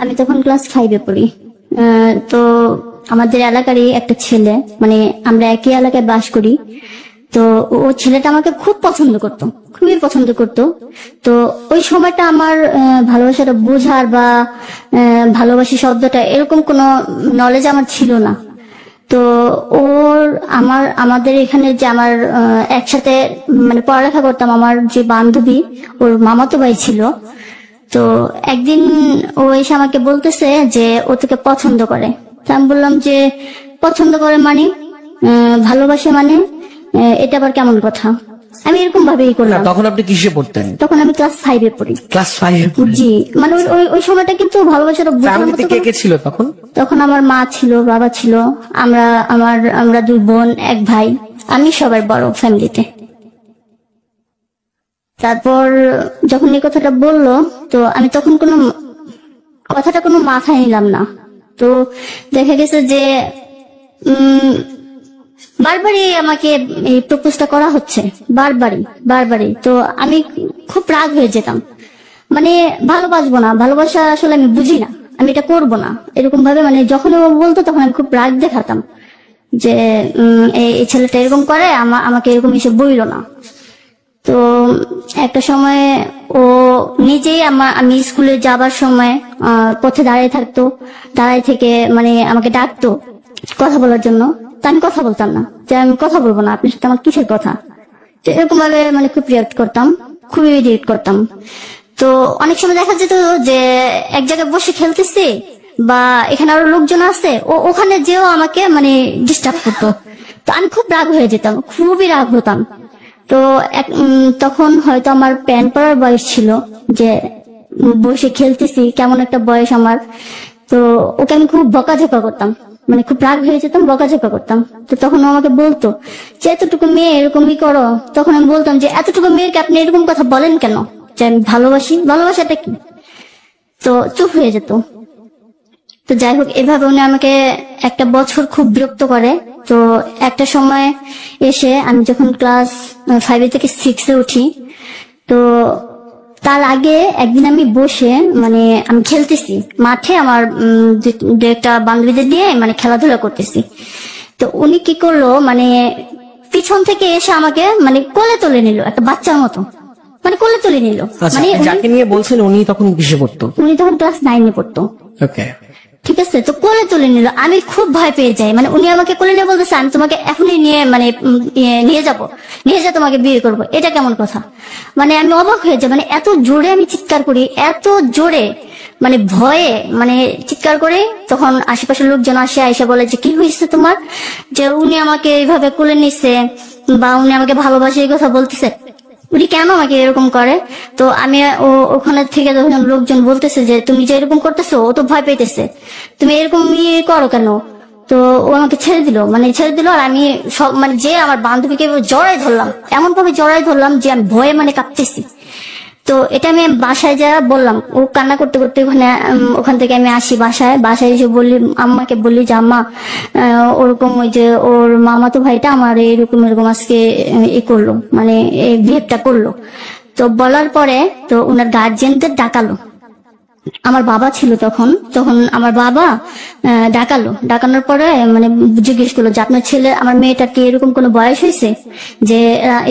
আমি তখন ক্লাস 5-এ পড়ি। তো আমাদের এলাকারই একটা ছেলে, মানে আমরা একই এলাকায় বাস করি, তো ও ছেলেটা আমাকে খুব পছন্দ করতো, খুবই পছন্দ করতো। তো ওই সময়টা আমার ভালোবাসাটা বোঝার বা ভালোবাসি শব্দটা এরকম কোনো নলেজ আমার ছিল না। তো আমাদের এখানে যে আমার একসাথে মানে পড়ালেখা করতাম, আমার যে বান্ধবী, ওর মামাতো ভাই ছিল। তো একদিন ও এসে আমাকে বলতেছে যে ও তোকে পছন্দ করে। তো আমি বললাম যে পছন্দ করে মানে ভালোবাসে মানে এটা আবার কেমন কথা। আমি এরকম ভাবেই করলাম। তখন আপনি কিসে পড়তেন? তখন আমি ক্লাস 5-এ পড়ি। ক্লাস 5-এ? জি, মানে ওই সময়টা কিন্তু ভালোবাসাটা ফ্যামিলিতে কে কে ছিল তখন? তখন আমার মা ছিল, বাবা ছিল, আমরা 2 বোন 1 ভাই, আমি সবার বড় ফ্যামিলিতে। তারপর যখন এই কথাটা বললো, তো আমি তখন কথাটা কোনো মাথায় নিলাম না। তো দেখা গেছে যে বারবারই আমাকে এই প্রপোজটা করা হচ্ছে, বারবারই। তো আমি খুব রাগ হয়ে যেতাম, মানে ভালোবাসবো না, ভালোবাসা আসলে আমি বুঝি না, আমি এটা করবো না, এরকম ভাবে মানে যখন ও বলতো তখন আমি খুব রাগ দেখাতাম যে এই ছেলেটা এরকম করে, আমাকে এরকম এসে বইলো না। তো একটা সময় ও নিজেই আমি স্কুলে যাবার সময় পথে দাঁড়িয়ে থাকতো, দাঁড়ায় থেকে মানে আমাকে ডাকতো কথা বলার জন্য। তা আমি কথা বলতাম না, যে আমি কথা বলবো না, আপনার সাথে আমার কিসের কথা। তো এরকম ভাবে মানে খুব রিয়েক্ট করতাম, খুবই রিয়েক্ট করতাম। তো অনেক সময় দেখা যেত যে এক জায়গায় বসে খেলতেছি বা এখানে আরো লোকজন আছে, ওখানে যেও আমাকে মানে ডিস্টার্ব করতো। তো আমি খুব রাগ হয়ে যেতাম, খুবই রাগ হতাম। তো তখন হয়তো আমার প্যান্ট পরার বয়স ছিল, যে বসে খেলতেছি, কেমন একটা বয়স আমার। তো ওকে আমি খুব বকাঝকা করতাম, মানে খুব রাগ হয়ে যেতাম, বকাঝকা করতাম। তো তখন ও আমাকে বলতো যে এতটুকু মেয়ে এরকমই করো। তখন আমি বলতাম যে এতটুকু মেয়েকে আপনি এরকম কথা বলেন কেন, যে আমি ভালোবাসি, ভালোবাসাটা কি। তো চুপ হয়ে যেত। তো যাই হোক, এভাবে উনি আমাকে একটা বছর খুব বিরক্ত করে। তো একটা সময় এসে আমি যখন ক্লাস 5 থেকে 6-এ উঠি, তো তার আগে একদিন আমি বসে মানে আমি খেলতেছি মাঠে, আমার দু একটা বান্ধবীদের দিয়ে মানে খেলাধুলা করতেছি। তো উনি কি করলো, মানে পিছন থেকে এসে আমাকে মানে কোলে তুলে নিল, একটা বাচ্চার মতো, মানে কোলে তুলে নিল। মানে যাকে নিয়ে বলছেন উনি তখন কিসে পড়তো? উনি তখন ক্লাস 9-এ পড়তো। ওকে, ঠিক আছে। তো কোলে তুলে নিল, আমি খুব ভয় পেয়ে যাই। মানে উনি আমাকে কোলে নিয়ে বলতেছে আমি তোমাকে এখনই নিয়ে মানে নিয়ে যা তোমাকে বিয়ে করব। এটা কেমন কথা। মানে আমি অবাক হয়ে যাই, মানে এত জোরে আমি চিৎকার করি, এত জোরে, মানে ভয়ে মানে চিৎকার করে। তখন আশেপাশের লোকজন আসে, আইসা বলে যে কি হয়েছে তোমার, যে উনি আমাকে এইভাবে কোলে নিচ্ছে বা উনি আমাকে ভালোবাসে এই কথা বলতেছে, উনি কেন আমাকে এরকম করে। তো আমি ওখানে থেকে যখন লোকজন বলতেছে যে তুমি যে এরকম করতেছো, ও তো ভয় পেতেছে, তুমি এরকম করো কেন। তো ও আমাকে ছেড়ে দিল, আর আমি সব মানে যে আমার বান্ধবীকে জড়াই ধরলাম, এমন ভাবে জড়াই ধরলাম যে আমি ভয়ে মানে কাঁপতেছি। তো এটা আমি বাসায় যা বললাম, ও কান্না করতে করতে ওখান থেকে আমি আসি বাসায় এসে আম্মাকে বললি যে আম্মা ওরকম ওই যে ওর মামাতো ভাইটা আমার এরকম আজকে করলো, মানে এই বিহেভটা করলো। তো বলার পরে তো ওনার গার্জিয়ানদের ডাকালো, আমার বাবা ছিল তখন আমার বাবা ডাকানোর পরে মানে জিজ্ঞেস করলো যে আপনার ছেলে, আমার মেয়েটার কি এরকম কোনো বয়স হয়েছে যে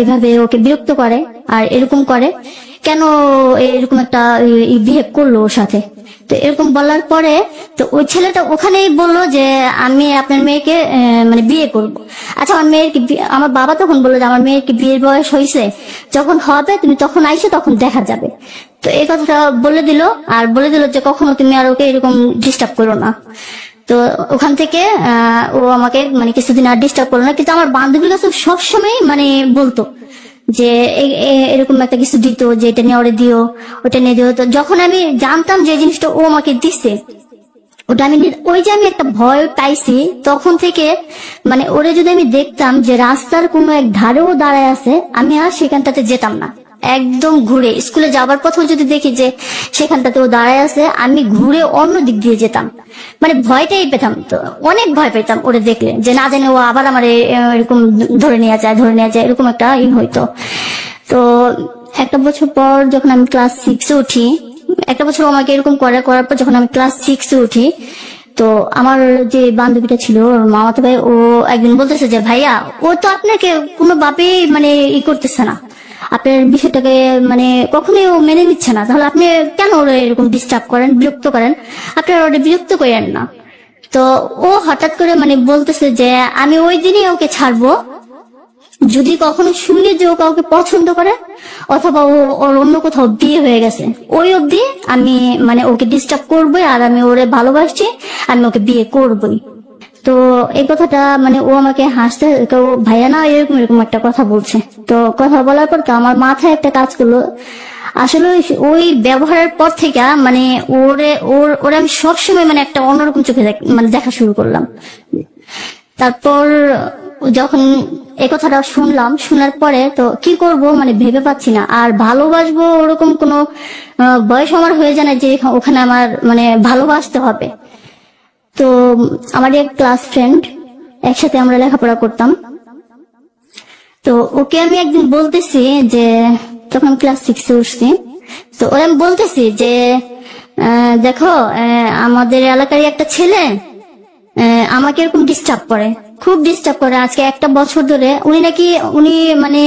এভাবে ওকে বিরক্ত করে আর এরকম করে, কেন এরকম একটা বিহেভ করলো ওর সাথে। তো এরকম বলার পরে তো ওই ছেলেটা ওখানেই বললো যে আমি আপনার মেয়েকে মানে বিয়ে করব। আচ্ছা, আমার বাবা তখন বললো যে আমার মেয়ের কি বিয়ের বয়স হয়েছে, যখন হবে তুমি তখন আইসো, তখন দেখা যাবে। তো এই কথাটা বলে দিল, আর বলে দিল যে কখনো তুমি আর ওকে এরকম ডিস্টার্ব করো না। তো ওখান থেকে ও আমাকে মানে কিছুদিন আর ডিস্টার্ব করলো না, কিন্তু আমার বান্ধবীর কাছে সবসময় মানে বলতো যে এরকম একটা কিছু দিত যে এটা নিয়ে ওরে দিও, ওটা নিয়ে দিও। তো যখন আমি জানতাম যে জিনিসটা ও আমাকে দিচ্ছে, ওটা আমি ওই যে আমি একটা ভয় পাইছি, তখন থেকে মানে ওরে যদি আমি দেখতাম যে রাস্তার কোনো এক ধারেও দাঁড়ায় আছে, আমি আর সেখানটাতে যেতাম না, একদম ঘুরে স্কুলে যাবার পথেও যদি দেখি যে সেখানটাতে ও দাঁড়ায় আছে, আমি ঘুরে অন্য দিক দিয়ে যেতাম, মানে ভয়টাই পেতাম। তো অনেক ভয় পেতাম ওরে দেখলে, যে না জানে ও আবার আমার এরকম ধরে নেওয়া যায় এরকম একটা হইতো। তো একটা বছর পর যখন আমি ক্লাস 6-এ উঠি, একটা বছর ও আমাকে এরকম করার পর যখন আমি ক্লাস 6 উঠি, তো আমার যে বান্ধবীটা ছিল ওর মামাতো ভাই, ও একদিন বলতেছে যে ভাইয়া, ও তো আপনাকে কোনো বাপে মানে করতেছে না, আপনার বিষয়টাকে মানে কখনোই ও মেনে নিচ্ছে না, তাহলে আপনি কেন ওরা এরকম ডিস্টার্ব করেন, বিরক্ত করেন, আপনারা ওরা বিরক্ত করেন না। তো ও হঠাৎ করে মানে বলতেছে যে আমি ওই দিনই ওকে ছাড়বো যদি কখনো শুনি যে ও কাউকে পছন্দ করে অথবা ওর অন্য কোথাও বিয়ে হয়ে গেছে, ওই অবধি আমি মানে ওকে ডিস্টার্ব করবোই, আর আমি ওরে ভালোবাসছি, আমি ওকে বিয়ে করবোই। তো এই কথাটা মানে ও আমাকে হাসতে, তো ভাইয়া না এরকম এরকম একটা কথা বলছে। তো কথা বলার পর তো আমার মাথায় একটা কাজ করলো, আসলে ওই ব্যবহারের পর থেকে মানে ওরে আমি সবসময় মানে একটা অন্যরকম চোখে মানে দেখা শুরু করলাম। তারপর যখন এই কথাটা শুনলাম, শোনার পরে তো কি করব মানে ভেবে পাচ্ছি না। আর ভালোবাসবো ওরকম কোনো বয়স আমার হয়ে যায় না যে ওখানে আমার মানে ভালোবাসতে হবে। তো আমার এক ক্লাস ফ্রেন্ড, একসাথে আমরা লেখাপড়া করতাম, তো ওকে আমি একদিন বলতেছি যে, তখন ক্লাস 6 উঠছি, তো ওরা আমি বলতেছি যে দেখো আমাদের এলাকারই একটা ছেলে আমাকে এরকম ডিস্টার্ব করে, খুব ডিস্টার্ব করে আজকে একটা বছর ধরে। উনি মানে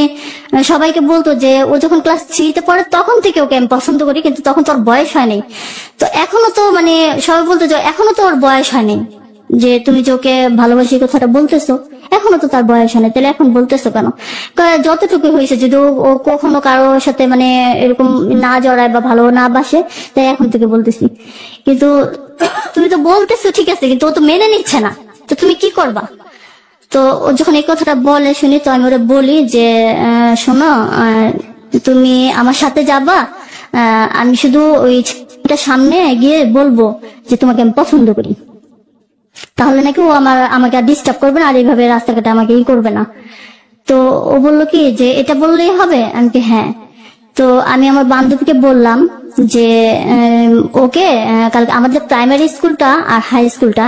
সবাইকে বলতো যে ও যখন ক্লাস 3 পড়ে তখন থেকে ওকে আমি পছন্দ করি, কিন্তু তখন তো ওর বয়স হয়নি। তো এখনো তো মানে সবাই বলতো যে এখনো তো ওর বয়স হয়নি, যে তুমি যে ওকে ভালোবাসি কথাটা বলতেছো, এখনো তো তার বয়স হয়নি, তাহলে এখন বলতেছো কেন? যতটুকু হয়েছে, যদি ও কখনো কারোর সাথে মানে এরকম না জড়ায় বা ভালো না বাসে, তাই এখন থেকে বলতেছি। কিন্তু তুমি তো বলতেছো ঠিক আছে, কিন্তু ও তো মেনে নিচ্ছে না, তো তুমি কি করবা? তো ও যখন এই কথাটা বলে শুনি, তো আমি ওরা বলি যে শোনো, তুমি আমার সাথে যাবা, আমি শুধু ওই ছেলেটার সামনে গিয়ে বলবো যে তোমাকে আমি পছন্দ করি, তাহলে নাকি ও আমাকে আর ডিস্টার্ব করবে না, আর এইভাবে রাস্তাঘাটে আমাকে করবে না। তো ও বললো কি যে এটা বললেই হবে? আমি কি হ্যাঁ। তো আমি আমার বান্ধবীকে বললাম যে ওকে কালকে আমাদের প্রাইমারি স্কুলটা আর হাই স্কুলটা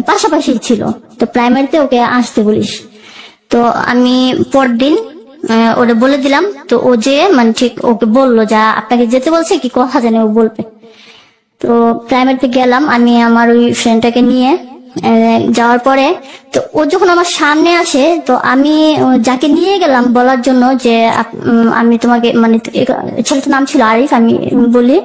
পাশাপাশি ছিল, তো প্রাইমারিতে ওকে আসতে বলিস। তো আমি পরদিন ওরা বলে দিলাম, তো ও যে মানে ঠিক ওকে বললো যা আপনাকে যেতে বলছে, কি কথা জানে ও বলবে। তো প্রাইমারিতে গেলাম আমি আমার ওই ফ্রেন্ডটাকে নিয়ে। যাওয়ার পরে তো ও যখন আমার সামনে আসে, তো আমি যাকে নিয়ে গেলাম বলার জন্য যে আমি তোমাকে মানে, ছেলেটার নাম ছিল আরিফ, আমি বলি।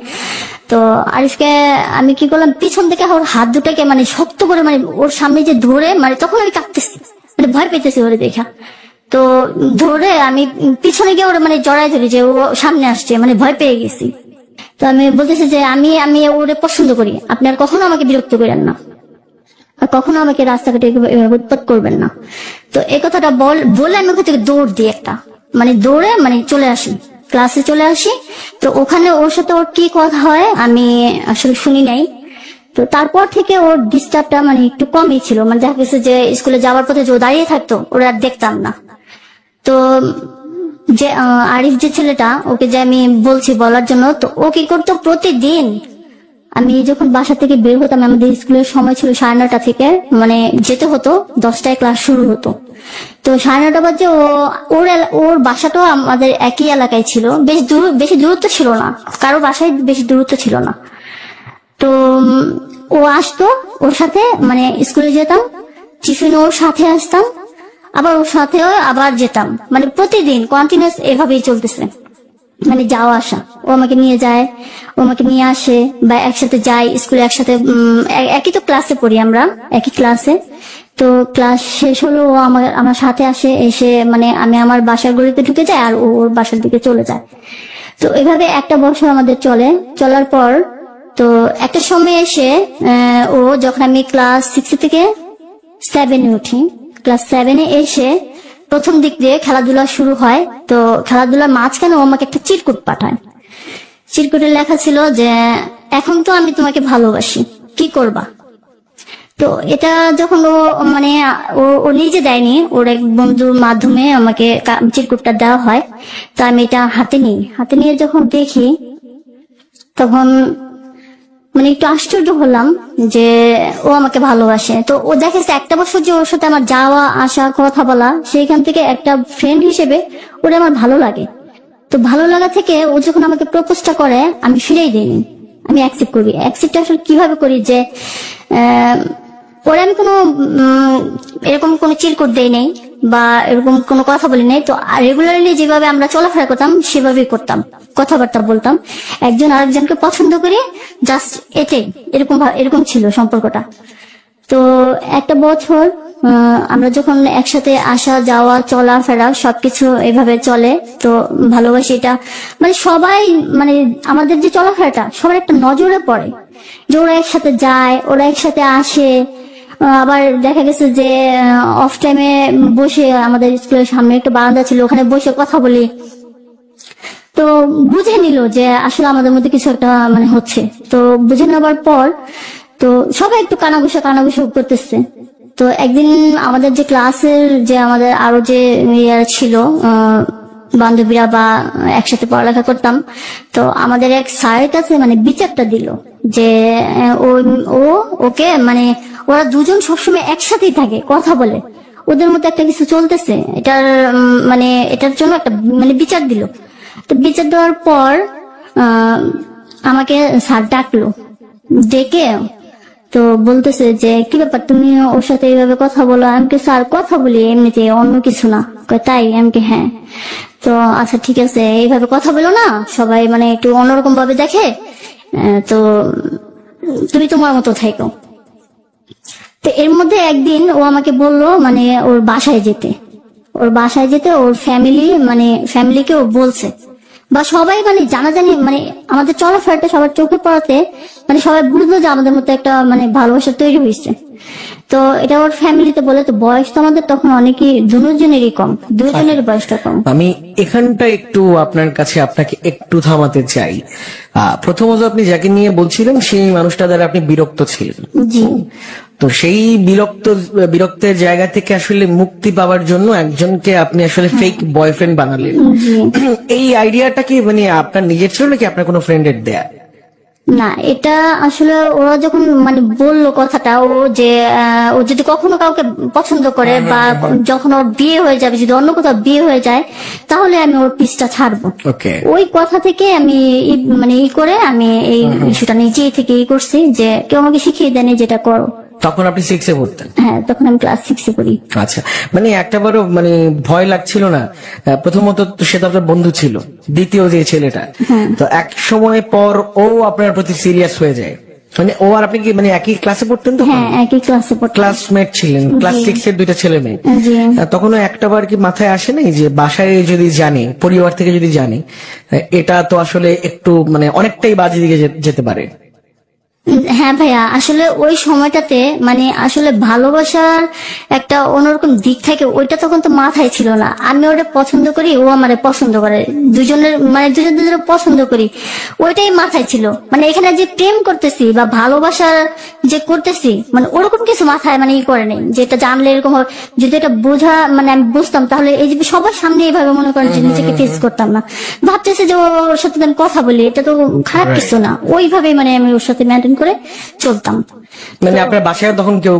তো আরিফকে আমি কি করলাম, পিছন থেকে ওর হাত দুটাকে মানে শক্ত করে মানে ওর সামনে যে ধরে, মানে তখন আমি কাঁপতেছি, মানে ভয় পেতেছি ওরে দেখা। তো ধরে আমি পিছনে গিয়ে ওরা মানে জড়াই ধরি যে ও সামনে আসছে, মানে ভয় পেয়ে গেছি। তো আমি বলতেছি যে আমি ওরে পছন্দ করি, আপনি আর কখনো আমাকে বিরক্ত করেন না, আর কখনো আমাকে রাস্তাঘাটে উৎপাত করবেন না। তো এই কথাটা বলে আমি ওখান থেকে দৌড় দিই একটা, মানে দৌড়ে মানে চলে আসি, ক্লাসে চলে আসি। তো ওখানে ওর সাথে ওর কি কথা হয় আমি আসলে শুনি নাই। তো তারপর থেকে ওর ডিস্টার্বটা মানে একটু কমই ছিল, মানে দেখা গেছে যে স্কুলে যাওয়ার পথে যে দাঁড়িয়ে থাকতো ওরা আর দেখতাম না। তো যে আরিফ যে ছেলেটা, ওকে যে আমি বলছি বলার জন্য, তো ও কি করতো প্রতিদিন আমি যখন বাসা থেকে বের হতাম, আমাদের স্কুলের সময় ছিল 9:30 থেকে, মানে যেতে হতো 10টায় ক্লাস শুরু হতো। তো 9:30 বাজে ওর বাসাটাও আমাদের একই এলাকায় ছিল, বেশি দূরত্ব ছিল না, কারো বাসায় বেশি দূরত্ব ছিল না। তো ও আসতো, ওর সাথে মানে স্কুলে যেতাম, টিফিন ওর সাথে আসতাম, আবার ওর সাথেও আবার যেতাম, মানে প্রতিদিন কন্টিনিউস এভাবেই চলতেছে, মানে যাওয়া আসা। ও আমাকে নিয়ে যায়, ও আমাকে নিয়ে আসে, বা একসাথে যাই স্কুলে, একসাথে একই তো ক্লাসে পড়ি আমরা, একই ক্লাসে। তো ক্লাস শেষ হলো ও আমার সাথে আসে, এসে মানে আমি আমার বাসার গলিতে ঢুকে যাই, আর ও ওর বাসার দিকে চলে যায়। তো এভাবে একটা বছর আমাদের চলার পর তো একটা সময় এসে ও যখন আমি ক্লাস 6 থেকে 7 উঠি, ক্লাস 7 এসে প্রথম দিক দিয়ে খেলাধুলা শুরু হয়। তো খেলাধুলার মাঝখানে ও আমাকে একটা চিরকুট পাঠায়। চিরকুটে লেখা ছিল যে এখন তো আমি তোমাকে ভালোবাসি, কি করবা? তো এটা যখন ও মানে ও নিজে দেয়নি, ওর এক বন্ধুর মাধ্যমে আমাকে চিরকুটটা দেওয়া হয়। তো আমি এটা হাতে নিয়ে যখন দেখি, তখন মানে একটু আশ্চর্য হলাম যে ও আমাকে ভালোবাসে। তো ও দেখেছে একটা বছর যে ওর সাথে আমার যাওয়া আসা কথা বলা, সেইখান থেকে একটা ফ্রেন্ড হিসেবে ওরে আমার ভালো লাগে। তো ভালো লাগা থেকে ও যখন আমাকে প্রপোজটা করে, আমি ফিরেই দিইনি, আমি অ্যাকসেপ্ট করি। অ্যাকসেপ্ট আসলে কিভাবে করি যে ওরা আমি কোনো এরকম কোনো চিরকুট দেই নাই বা এরকম কোনো কথা বলি নাই। তো রেগুলারলি যেভাবে আমরা চলাফেরা করতাম সেভাবেই করতাম, কথাবার্তা বলতাম, একজন আরেকজনকে পছন্দ করি, জাস্ট এটাই, এরকম ছিল সম্পর্কটা। তো একটা বছর আমরা যখন একসাথে আসা যাওয়া চলাফেরা সবকিছু এভাবে চলে, তো ভালোবাসি এটা মানে সবাই মানে আমাদের যে চলাফেরাটা সবার একটা নজরে পড়ে যে ওরা একসাথে যায়, ওরা একসাথে আসে। আবার দেখা গেছে যে অফ টাইমে বসে আমাদের স্কুলের সামনে একটা বারান্দা ছিল, ওখানে বসে কথা বলি। তো বুঝে নিল যে আসলে আমাদের মধ্যে কিছু একটা মানে হচ্ছে। তো বুঝে নেওয়ার পর তো সবাই একটু কানাঘুষা করতেছে। তো একদিন আমাদের যে ক্লাসের যে আমাদের আরো যে ইয়ে ছিল বান্ধবীরা বা একসাথে পড়ালেখা করতাম, তো আমাদের এক স্যারের কাছে মানে বিচারটা দিল যে ওকে মানে ওরা দুজন সবসময় একসাথেই থাকে, কথা বলে, ওদের মধ্যে একটা কিছু চলতেছে, এটার মানে এটার জন্য একটা মানে বিচার দিল। তো বিচার দেওয়ার পর আমাকে স্যার ডাকলো, ডেকে তো বলতেছে যে কি ব্যাপার তুমি ওর সাথে এইভাবে কথা বলো? আমাকে স্যার কথা বলি এমনিতে, অন্য কিছু না। তাই? আমাকে হ্যাঁ। তো আচ্ছা ঠিক আছে, এইভাবে কথা বলো না, সবাই মানে একটু অন্যরকম ভাবে দেখে, তো তুমি তোমার মতো থাকো। তো এর মধ্যে একদিন ও আমাকে বললো মানে ওর বাসায় যেতে, ওর ফ্যামিলিকে ও বলছে, বা সবাই মানে জানাজানি মানে আমাদের চলাফেরাটা সবার চোখে পড়াতে মানে সবাই বুঝলো যে আমাদের মধ্যে একটা মানে ভালোবাসা তৈরি হয়েছে। তো এটা ওর ফ্যামিলিতে বলে। তো বয়স তো আমাদের তখন অনেকই দুজনেরই কম, দুজনের বয়সটা কম। আমি এখানটা একটু আপনাকে একটু থামাতে চাই। প্রথমত আপনি যাকে নিয়ে বলছিলেন সেই মানুষটা দ্বারা আপনি বিরক্ত ছিলেন। জি। তো সেই বিরক্তের জায়গা থেকে আসলে মুক্তি পাওয়ার জন্য একজনকে আপনি আসলে ফেক বয়ফ্রেন্ড বানালেন। এই আইডিয়াটা কি মানে আপনার নিজের ছিল নাকি আপনার কোনো ফ্রেন্ডের দেয়া? না, এটা আসলে ওরা যখন মানে বললো কথাটা, ও যদি কখনো কাউকে পছন্দ করে বা যখন ওর বিয়ে হয়ে যাবে, যদি অন্য কোথাও বিয়ে হয়ে যায়, তাহলে আমি ওর পিছটা ছাড়বো। ওই কথা থেকে আমি মানে আমি এই ইস্যুটা নিজেই থেকে করছি যে কেউ আমাকে শিখিয়ে দেয়নি যেটা করো। তখন আপনি 6-এ পড়তেন? হ্যাঁ, তখন আমি ক্লাস 6-এ পড়ি। আচ্ছা, মানে একটাবারও মানে ভয় লাগছিল না? প্রথমত সে তো আপনার বন্ধু ছিল, দ্বিতীয় যে ছেলেটা, তো এক সময় পর ও আপনার প্রতি সিরিয়াস হয়ে যায়, মানে ও আর আপনি কি মানে একই ক্লাসে পড়তেন? তো হ্যাঁ, একই ক্লাসে পড়তাম, ক্লাসমেট ছিলেন, ক্লাস 6-এর দুইটা ছেলে মেয়ে। তখনও একটাবার কি মাথায় আসে নাই যে বাসায় যদি জানে, পরিবার থেকে যদি জানে, এটা তো আসলে একটু মানে অনেকটাই বাজে দিকে যেতে পারে? হ্যাঁ ভাইয়া, আসলে ওই সময়টাতে মানে আসলে ভালোবাসার একটা অন্যরকম দিক থাকে, ওইটা তখন তো মাথায় ছিল না। আমি ওটা পছন্দ করি, ও আমারে পছন্দ করে, দুজন পছন্দ করি, ওইটাই মাথায় ছিল। মানে এখানে যে প্রেম করতেছি বা ভালোবাসার যে করতেছি মানে ওরকম কিছু মাথায় মানে করে নেই, যেটা জানলে এরকম হবে। যদি এটা বোঝা মানে আমি বুঝতাম, তাহলে এই যে সবার সামনে এইভাবে মনে করেন যে নিজেকে ফেস করতাম না। ভাবতেছে যে ওর সাথে আমি কথা বলি, এটা তো খারাপ কিছু না, ওইভাবেই মানে আমি ওর সাথে মেনটেন করে চলতাম। মানে আপনার বাসায় তখন কেউ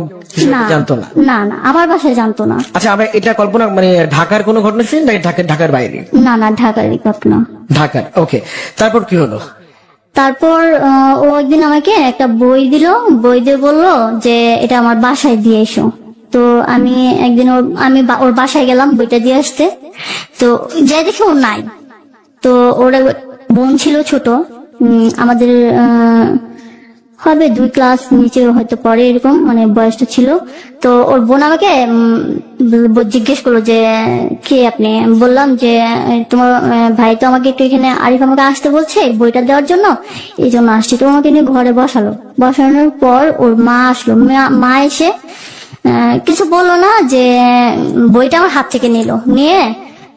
জানতো না? না না, আমার বাসায় জানতো না। আচ্ছা, আমরা এটা কল্পনা মানে ঢাকার কোনো ঘটনা ছিল না? ঢাকার বাইরে? না না, ঢাকারই ঘটনা। ঢাকার। ওকে, তারপর কি হলো? তারপর ও একদিন আমাকে একটা বই দিল, বই দিয়ে বললো যে এটা আমার বাসায় দিয়ে এসো। তো আমি একদিন ওর বাসায় গেলাম বইটা দিয়ে আসতে। তো যাই দেখি ও নাই। তো ওর বোন ছিল ছোট, আমাদের হবে 2 ক্লাস নিচে হয়তো পরে, এরকম মানে বয়সটা ছিল। তো ওর বোন আমাকে জিজ্ঞেস করলো যে কে আপনি? বললাম যে তোমার ভাই তো আমাকে একটু এখানে, আরিফ আমাকে আসতে বলছে বইটা দেওয়ার জন্য, এই জন্য আসছি। তো আমাকে নিয়ে ঘরে বসানোর পর ওর মা আসলো। মা এসে কিছু বললো না, যে বইটা আমার হাত থেকে নিয়ে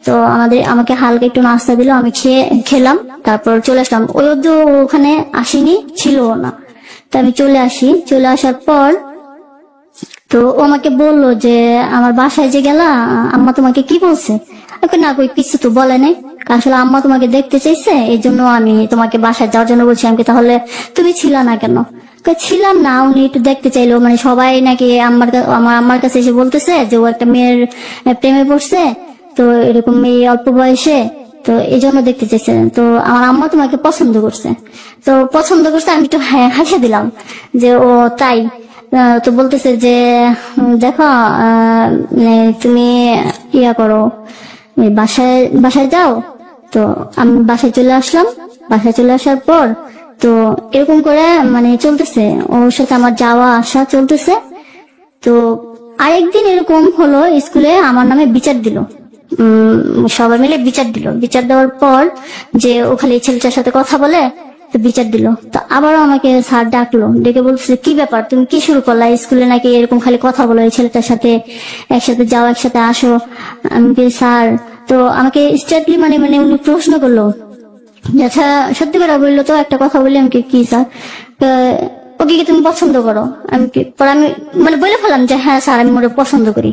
তো আমাকে হালকা একটু নাস্তা দিল, আমি খেলাম, তারপর চলে আসলাম। ওই অব্দি ওখানে আসেনি, ছিল না। তো আমি চলে আসার পর তো ও আমাকে বললো যে আমার বাসায় যে গেলা, আম্মা তোমাকে কি বলছে? না, কই কিছু তো বলে নাই, আসলে আম্মা তোমাকে দেখতে চাইছে, এই জন্য আমি তোমাকে বাসায় যাওয়ার জন্য বলছি। আমাকে তাহলে তুমি ছিলা না কেন? ছিলাম না, উনি একটু দেখতে চাইলো, মানে সবাই নাকি আমার আম্মার কাছে এসে বলতেছে যে ও একটা মেয়ের প্রেমে পড়ছে, তো এরকম এই অল্প বয়সে, তো এই জন্য দেখতে চাইছিলেন। তো আমার আম্মা তোমাকে পছন্দ করছে। তো পছন্দ করছে, আমি একটু হাসে দিলাম যে ও তাই। তো বলতেছে যে দেখো তুমি ইয়া করো, বাসায় বাসায় যাও। তো আমি বাসায় চলে আসলাম। বাসায় চলে আসার পর তো এরকম করে মানে চলতেছে, ওর সাথে আমার যাওয়া আসা চলতেছে। তো আরেকদিন এরকম হলো, স্কুলে আমার নামে বিচার দিল। সবাই মিলে বিচার দিল। বিচার দেওয়ার পর যে ও খালি এই ছেলেটার সাথে কথা বলে, তো বিচার দিল। তো আবারও আমাকে স্যার ডাকলো, ডেকে বলছে কি ব্যাপার, তুমি কি শুরু করলা, স্কুলে নাকি এরকম খালি কথা বলো এই ছেলেটার সাথে, একসাথে যাও একসাথে আসো। আমি কি স্যার, তো আমাকে স্ট্রেটলি মানে মানে উনি প্রশ্ন করলো, আচ্ছা সত্যি করে বললো তো একটা কথা বলি। আমি কি স্যার, ওকে কি তুমি পছন্দ করো? আমি পরে আমি মানে বলে ফেলাম যে হ্যাঁ স্যার আমি ওরে পছন্দ করি।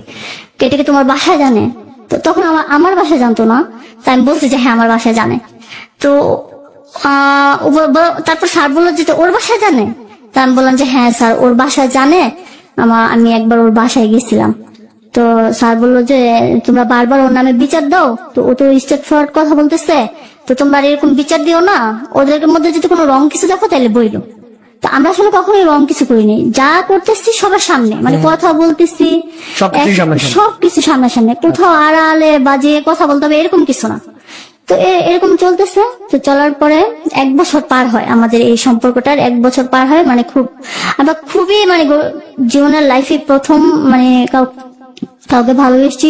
এটা কি তোমার বাসায় জানে? তো তখন আমার বাসায় জানতো না, তাই আমি বলছি যে হ্যাঁ আমার বাসায় জানে। তো তারপর স্যার বললো যে ওর বাসায় জানে? তা আমি বললাম যে হ্যাঁ স্যার ওর বাসায় জানে, আমি একবার ওর বাসায় গেছিলাম। তো স্যার বললো যে তোমরা বারবার ওর নামে বিচার দাও, তো ও তো স্ট্রেট ফরওয়ার্ড কথা বলতেছে, তো তোমরা এরকম বিচার দিও না। ওদের মধ্যে যদি কোনো রং কিছু দেখো তাহলে বইলো। তো আমরা আসলে কখনোই রং কিছু করিনি, যা করতেছি সবার সামনে, মানে কথা বলতেছি সবকিছু সামনাসামনি, কোথাও আড়ালে বাজে কথা বলতে হবে এরকম কিছু না। তো এরকম চলতেছে। তো চলার পরে 1 বছর পার হয়, আমাদের এই সম্পর্কটার 1 বছর পার হয়। মানে আমরা খুবই মানে জীবনের লাইফে প্রথম মানে কাউকে ভালোবেসেছি।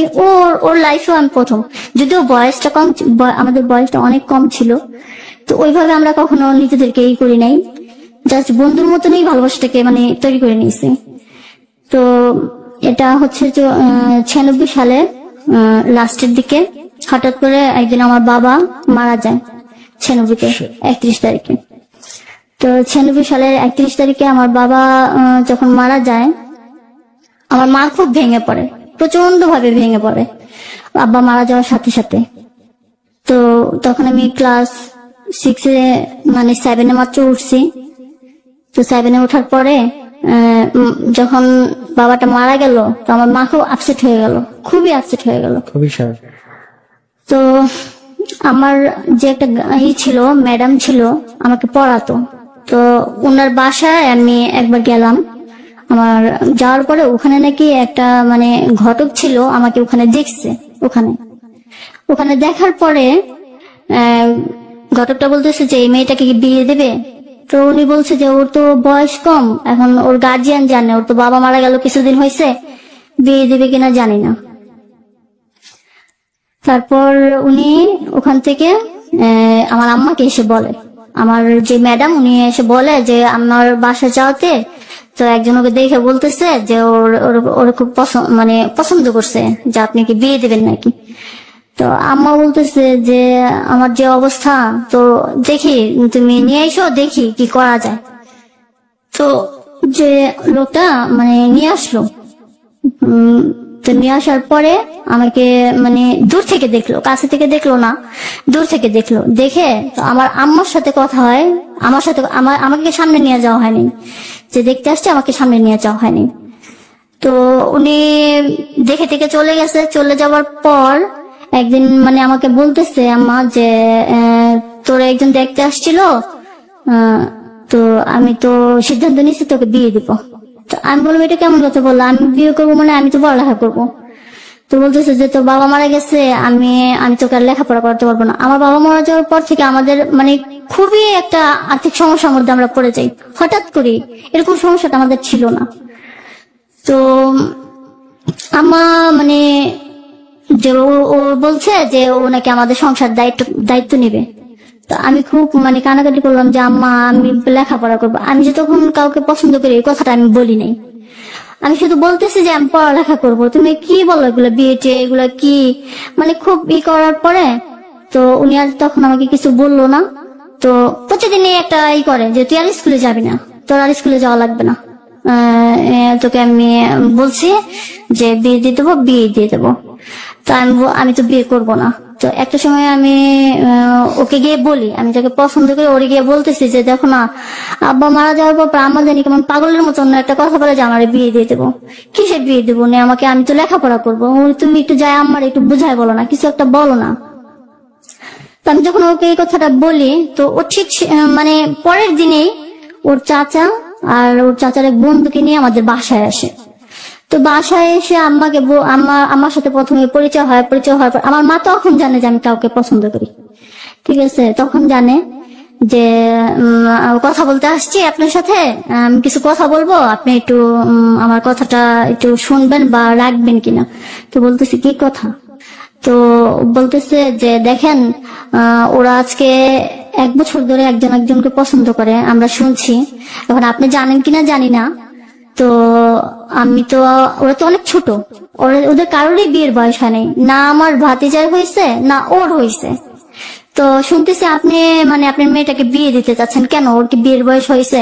ওর লাইফেও আমি প্রথম, যদিও বয়সটা কম, আমাদের বয়সটা অনেক কম ছিল। তো ওইভাবে আমরা কখনো নিজেদেরকে এই করি নাই, জাস্ট বন্ধুর মতনই ভালোবাসাটাকে মানে তৈরি করে নিয়েছি। তো এটা হচ্ছে যে 96 সালে লাস্টের দিকে হঠাৎ করে একদিন আমার বাবা মারা যায় 96-তে 31 তারিখে। তো 96 সালের 31 তারিখে আমার বাবা যখন মারা যায়, আমার মা খুব ভেঙে পড়ে, প্রচন্ড ভাবে ভেঙে পড়ে আব্বা মারা যাওয়ার সাথে সাথে। তো তখন আমি ক্লাস 6-এ মানে 7-এ মাত্র উঠছি। তো 7-এ ওঠার পরে যখন বাবাটা মারা গেল, তো আমার মা খুব আপসেট হয়ে গেল, খুবই আপসেট হয়ে গেল। তো আমার যে একটা ছিল, ম্যাডাম ছিল আমাকে পড়াতো, তো ওনার বাসায় আমি একবার গেলাম। আমার যাওয়ার পরে ওখানে নাকি একটা মানে ঘটক ছিল, আমাকে ওখানে দেখছে। ওখানে দেখার পরে ঘটকটা বলতেছে যে এই মেয়েটাকে কি বিয়ে দেবে? তো উনি বলছে যে ওর তো বয়স কম, এখন ওর গার্জিয়ান জানে, ওর তো বাবা মারা গেল কিছুদিন হয়েছে, বিয়ে দেবে কিনা জানি না। তারপর উনি ওখান থেকে আমার আম্মাকে এসে বলে, আমার যে ম্যাডাম উনি এসে বলে যে আমার বাসায় যাওয়াতে তো একজন ওকে দেখে বলতেছে যে ওর খুব পছন্দ করছে, যে আপনি কি বিয়ে দেবেন নাকি? তো আম্মা বলতেছে যে আমার যে অবস্থা, তো দেখি তুমি নিয়ে এসো, দেখি কি করা যায়। তো যে লোকটা মানে নিয়ে আসলো, তো নিয়ে আসার পরে আমাকে মানে দূর থেকে দেখলো, কাছে থেকে দেখলো না, দূর থেকে দেখলো। দেখে তো আমার আম্মার সাথে কথা হয়, আমাকে সামনে নিয়ে যাওয়া হয়নি, যে দেখতে আসছে আমাকে সামনে নিয়ে যাওয়া হয়নি। তো উনি দেখে টেকে চলে গেছে। চলে যাওয়ার পর একদিন মানে আমাকে বলতেছে আম্মা যে তোরা একজন দেখতে আসছিল, তো আমি তো সিদ্ধান্ত নিচ্ছি তোকে বিয়ে দিব। তো আমি বললাম এটা কেমন কথা বললাম, আমি বিয়ে করবো মানে আমি তো পড়ালেখা করবো। তো বলতেছে যে তোর বাবা মারা গেছে, আমি তোকে আর লেখাপড়া করতে পারবো না। আমার বাবা মারা যাওয়ার পর থেকে আমাদের মানে খুবই একটা আর্থিক সমস্যার মধ্যে আমরা পড়ে যাই হঠাৎ করে, এরকম সমস্যাটা আমাদের ছিল না। তো আম্মা মানে যে ও বলছে যে ও নাকি আমাদের সংসার দায়িত্ব নেবে। তো আমি খুব মানে কানাকাটি করলাম যে আম্মা আমি লেখাপড়া করবো। আমি যে তখন কাউকে পছন্দ করি এই কথাটা আমি বলি নাই, আমি শুধু বলতেছি যে আমি পড়ালেখা করবো। তুমি কি বলো এগুলো, বিয়ে এগুলো কি, মানে খুব করার পরে তো উনি আর তখন আমাকে কিছু বললো না। তো প্রতিদিনই একটা করে যে তুই আর স্কুলে যাবি না, তোর আর স্কুলে যাওয়া লাগবে না, তোকে আমি বলছি যে বিয়ে দিয়ে দেবো। তো আমি তো বিয়ে করবো না। তো একটা সময় আমি ওকে গিয়ে বলি, আমি যাকে পছন্দ করি ওরে গিয়ে বলতেছি যে দেখো না, আব্বা মারা যাওয়ার পর আম্মা জানি কেমন পাগলের মতন একটা কথা বলে যে আমার বিয়ে দিয়ে দেবো। কিসে বিয়ে দেবো না আমাকে, আমি তো লেখাপড়া করবো, তুমি একটু যাই আমার একটু বুঝাই বলো না, কিছু একটা বলো না। আমি যখন ওকে এই কথাটা বলি, তো ও ঠিক মানে পরের দিনেই ওর চাচা আর ওর চাচার এক বন্ধুকে নিয়ে আমাদের বাসায় আসে। তো বাসায় এসে আম্মাকে আমার সাথে প্রথমে পরিচয় হয়। পরিচয় হওয়ার পর আমার মা তখন জানে যে আমি কাউকে পছন্দ করি, ঠিক আছে। তখন জানে যে কথা বলতে আসছি আপনার সাথে, আমি কিছু কথা বলবো, আপনি একটু আমার কথাটা একটু শুনবেন বা রাখবেন কিনা। তো বলতেছি কি কথা? তো বলতেছে যে দেখেন, ওরা আজকে 1 বছর ধরে একজন একজনকে পছন্দ করে, আমরা শুনছি। এখন আপনি জানেন কিনা জানি না, তো আমি তো, ওরা তো অনেক ছোট, ওদের কারোরই বিয়ের বয়স হয়নি, না আমার ভাতিজার হয়েছে না ওর হয়েছে। তো শুনতেছি আপনি মানে আপনার মেয়েটাকে বিয়ে দিতে চাচ্ছেন, কেন? ওর কি বিয়ের বয়স হয়েছে?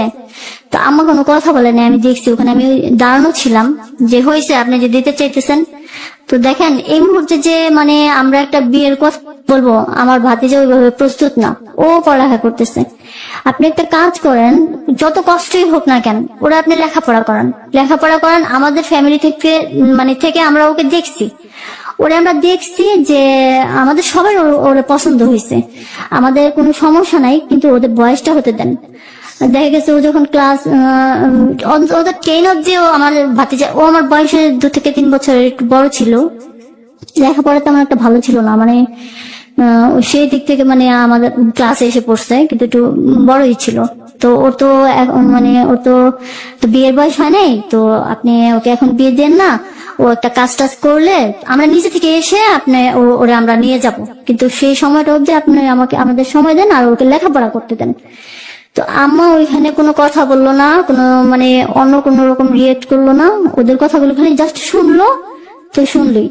তো আমার কোনো কথা বলে নাই, আমি দেখছি ওখানে, আমি দাঁড়ানো ছিলাম, যে হয়েছে আপনি যে দিতে চাইতেছেন। তো দেখেন এই মুহূর্তে যে মানে আমরা একটা বিয়ের কথা বলবো, আমার ভাতিজা ওইভাবে প্রস্তুত না, ও পড়ালেখা করতেছে। আপনি একটা কাজ করেন, যত কষ্টই হোক না কেন, ওরা আপনি লেখাপড়া করান। আমাদের ফ্যামিলি থেকে মানে থেকে আমরা ওকে দেখছি, আমরা দেখছি যে আমাদের সবাই ওরা পছন্দ হয়েছে, আমাদের কোনো সমস্যা নাই, কিন্তু ওদের বয়সটা হতে দেন। দেখা গেছে ও যখন ক্লাস ওদের 10 অব্দি, ও আমার ভাতিজা, ও আমার বয়সে 2 থেকে 3 বছরের একটু বড় ছিল, লেখাপড়া তেমন একটা ভালো ছিল না, মানে সেই দিক থেকে মানে আমাদের ক্লাসে এসে পড়ছে, কিন্তু একটু বড়ই ছিল। তো ওর তো মানে ওর তো বিয়ের বয়স হয় নাই, তো আপনি ওকে এখন বিয়ে দেন না, ও একটা কাজ টাজ করলে আমরা নিজে থেকে এসে আপনি ওরে আমরা নিয়ে যাব, কিন্তু সেই সময়টা অবধি আপনি আমাদের সময় দেন আর ওকে লেখাপড়া করতে দেন। তো আম্মা ওইখানে কোনো কথা বললো না, কোনো মানে অন্য কোনো রকম রিয়েক্ট করলো না, ওদের কথাগুলো খালি জাস্ট শুনলো। তো শুনলি,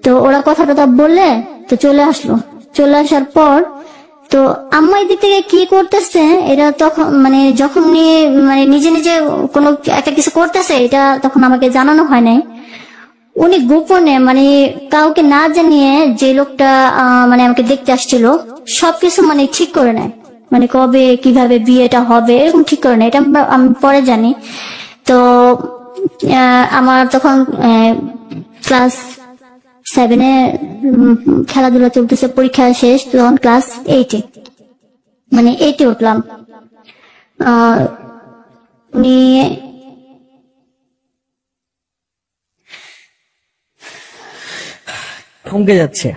তো ওরা কথাটা বললে তো চলে আসলো। চলে আসার পর তো আম্মা এদিক থেকে কি করতেছে, এটা তখন মানে যখন মানে নিজে নিজে কোনো একটা কিছু করতেছে, এটা তখন আমাকে জানানো হয় নাই। উনি গোপনে মানে কাউকে না জানিয়ে যে লোকটা মানে আমাকে দেখতে আসছিল সবকিছু মানে ঠিক করে নেয়, মানে কবে কিভাবে বিয়েটা হবে এরকম ঠিক করে নেয়, এটা আমি পরে জানি। তো আমার তখন ক্লাস 7-এ খেলাধুলা চলতেছে, পরীক্ষা শেষ, তখন ক্লাস 8-এ মানে 8-এ উঠলাম। উনি থমকে যাচ্ছে,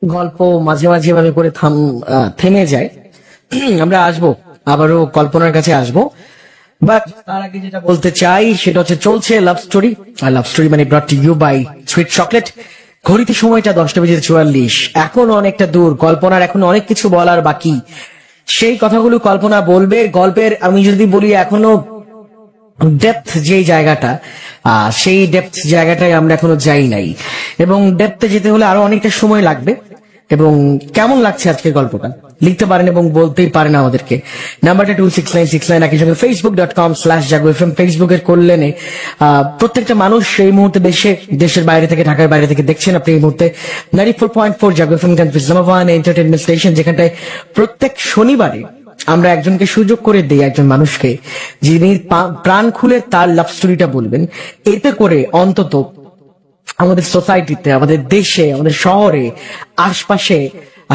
গল্প মাঝে মাঝে ভাবে করে থেমে যায়। আমরা আসবো, আবারও কল্পনার কাছে আসবো, বাট তার আগে যেটা বলতে চাই সেটা হচ্ছে চলছে লাভ স্টোরি। আর লাভ স্টোরি মানে brought to you by sweet chocolate. ঘড়িতে সময়টা 10:44, এখন অনেকটা দূর, কল্পনার এখন অনেক কিছু বলার বাকি, সেই কথাগুলো কল্পনা বলবে। গল্পের আমি যদি বলি এখনো ডেপথ যে জায়গাটা, সেই ডেপথ জায়গাটায় আমরা এখনো যাই নাই, এবং ডেপথে যেতে হলে আরো অনেকটা সময় লাগবে। এবং কেমন লাগছে আজকের গল্পটা লিখতে পারেন এবং বলতেই পারেন আমাদেরকে। নাম্বারটা 26969, একই সঙ্গে facebook.com/jagoFM। ফেসবুকের কল্যাণে প্রত্যেকটা মানুষ এই মুহূর্তে দেশের বাইরে থেকে, ঢাকার বাইরে থেকে দেখছেন আপনি এই মুহূর্তে 94.4 জাগোএফএম ইসলামাবাদ এন্টারটেইনমেন্ট স্টেশন, যেখানটায় প্রত্যেক শনিবারে আমরা একজনকে সুযোগ করে দিই, একজন মানুষকে, যিনি প্রাণ খুলে তার লাভ স্টোরিটা বলবেন। এতে করে অন্তত আমাদের সোসাইটিতে, আমাদের দেশে, আমাদের শহরে, আশপাশে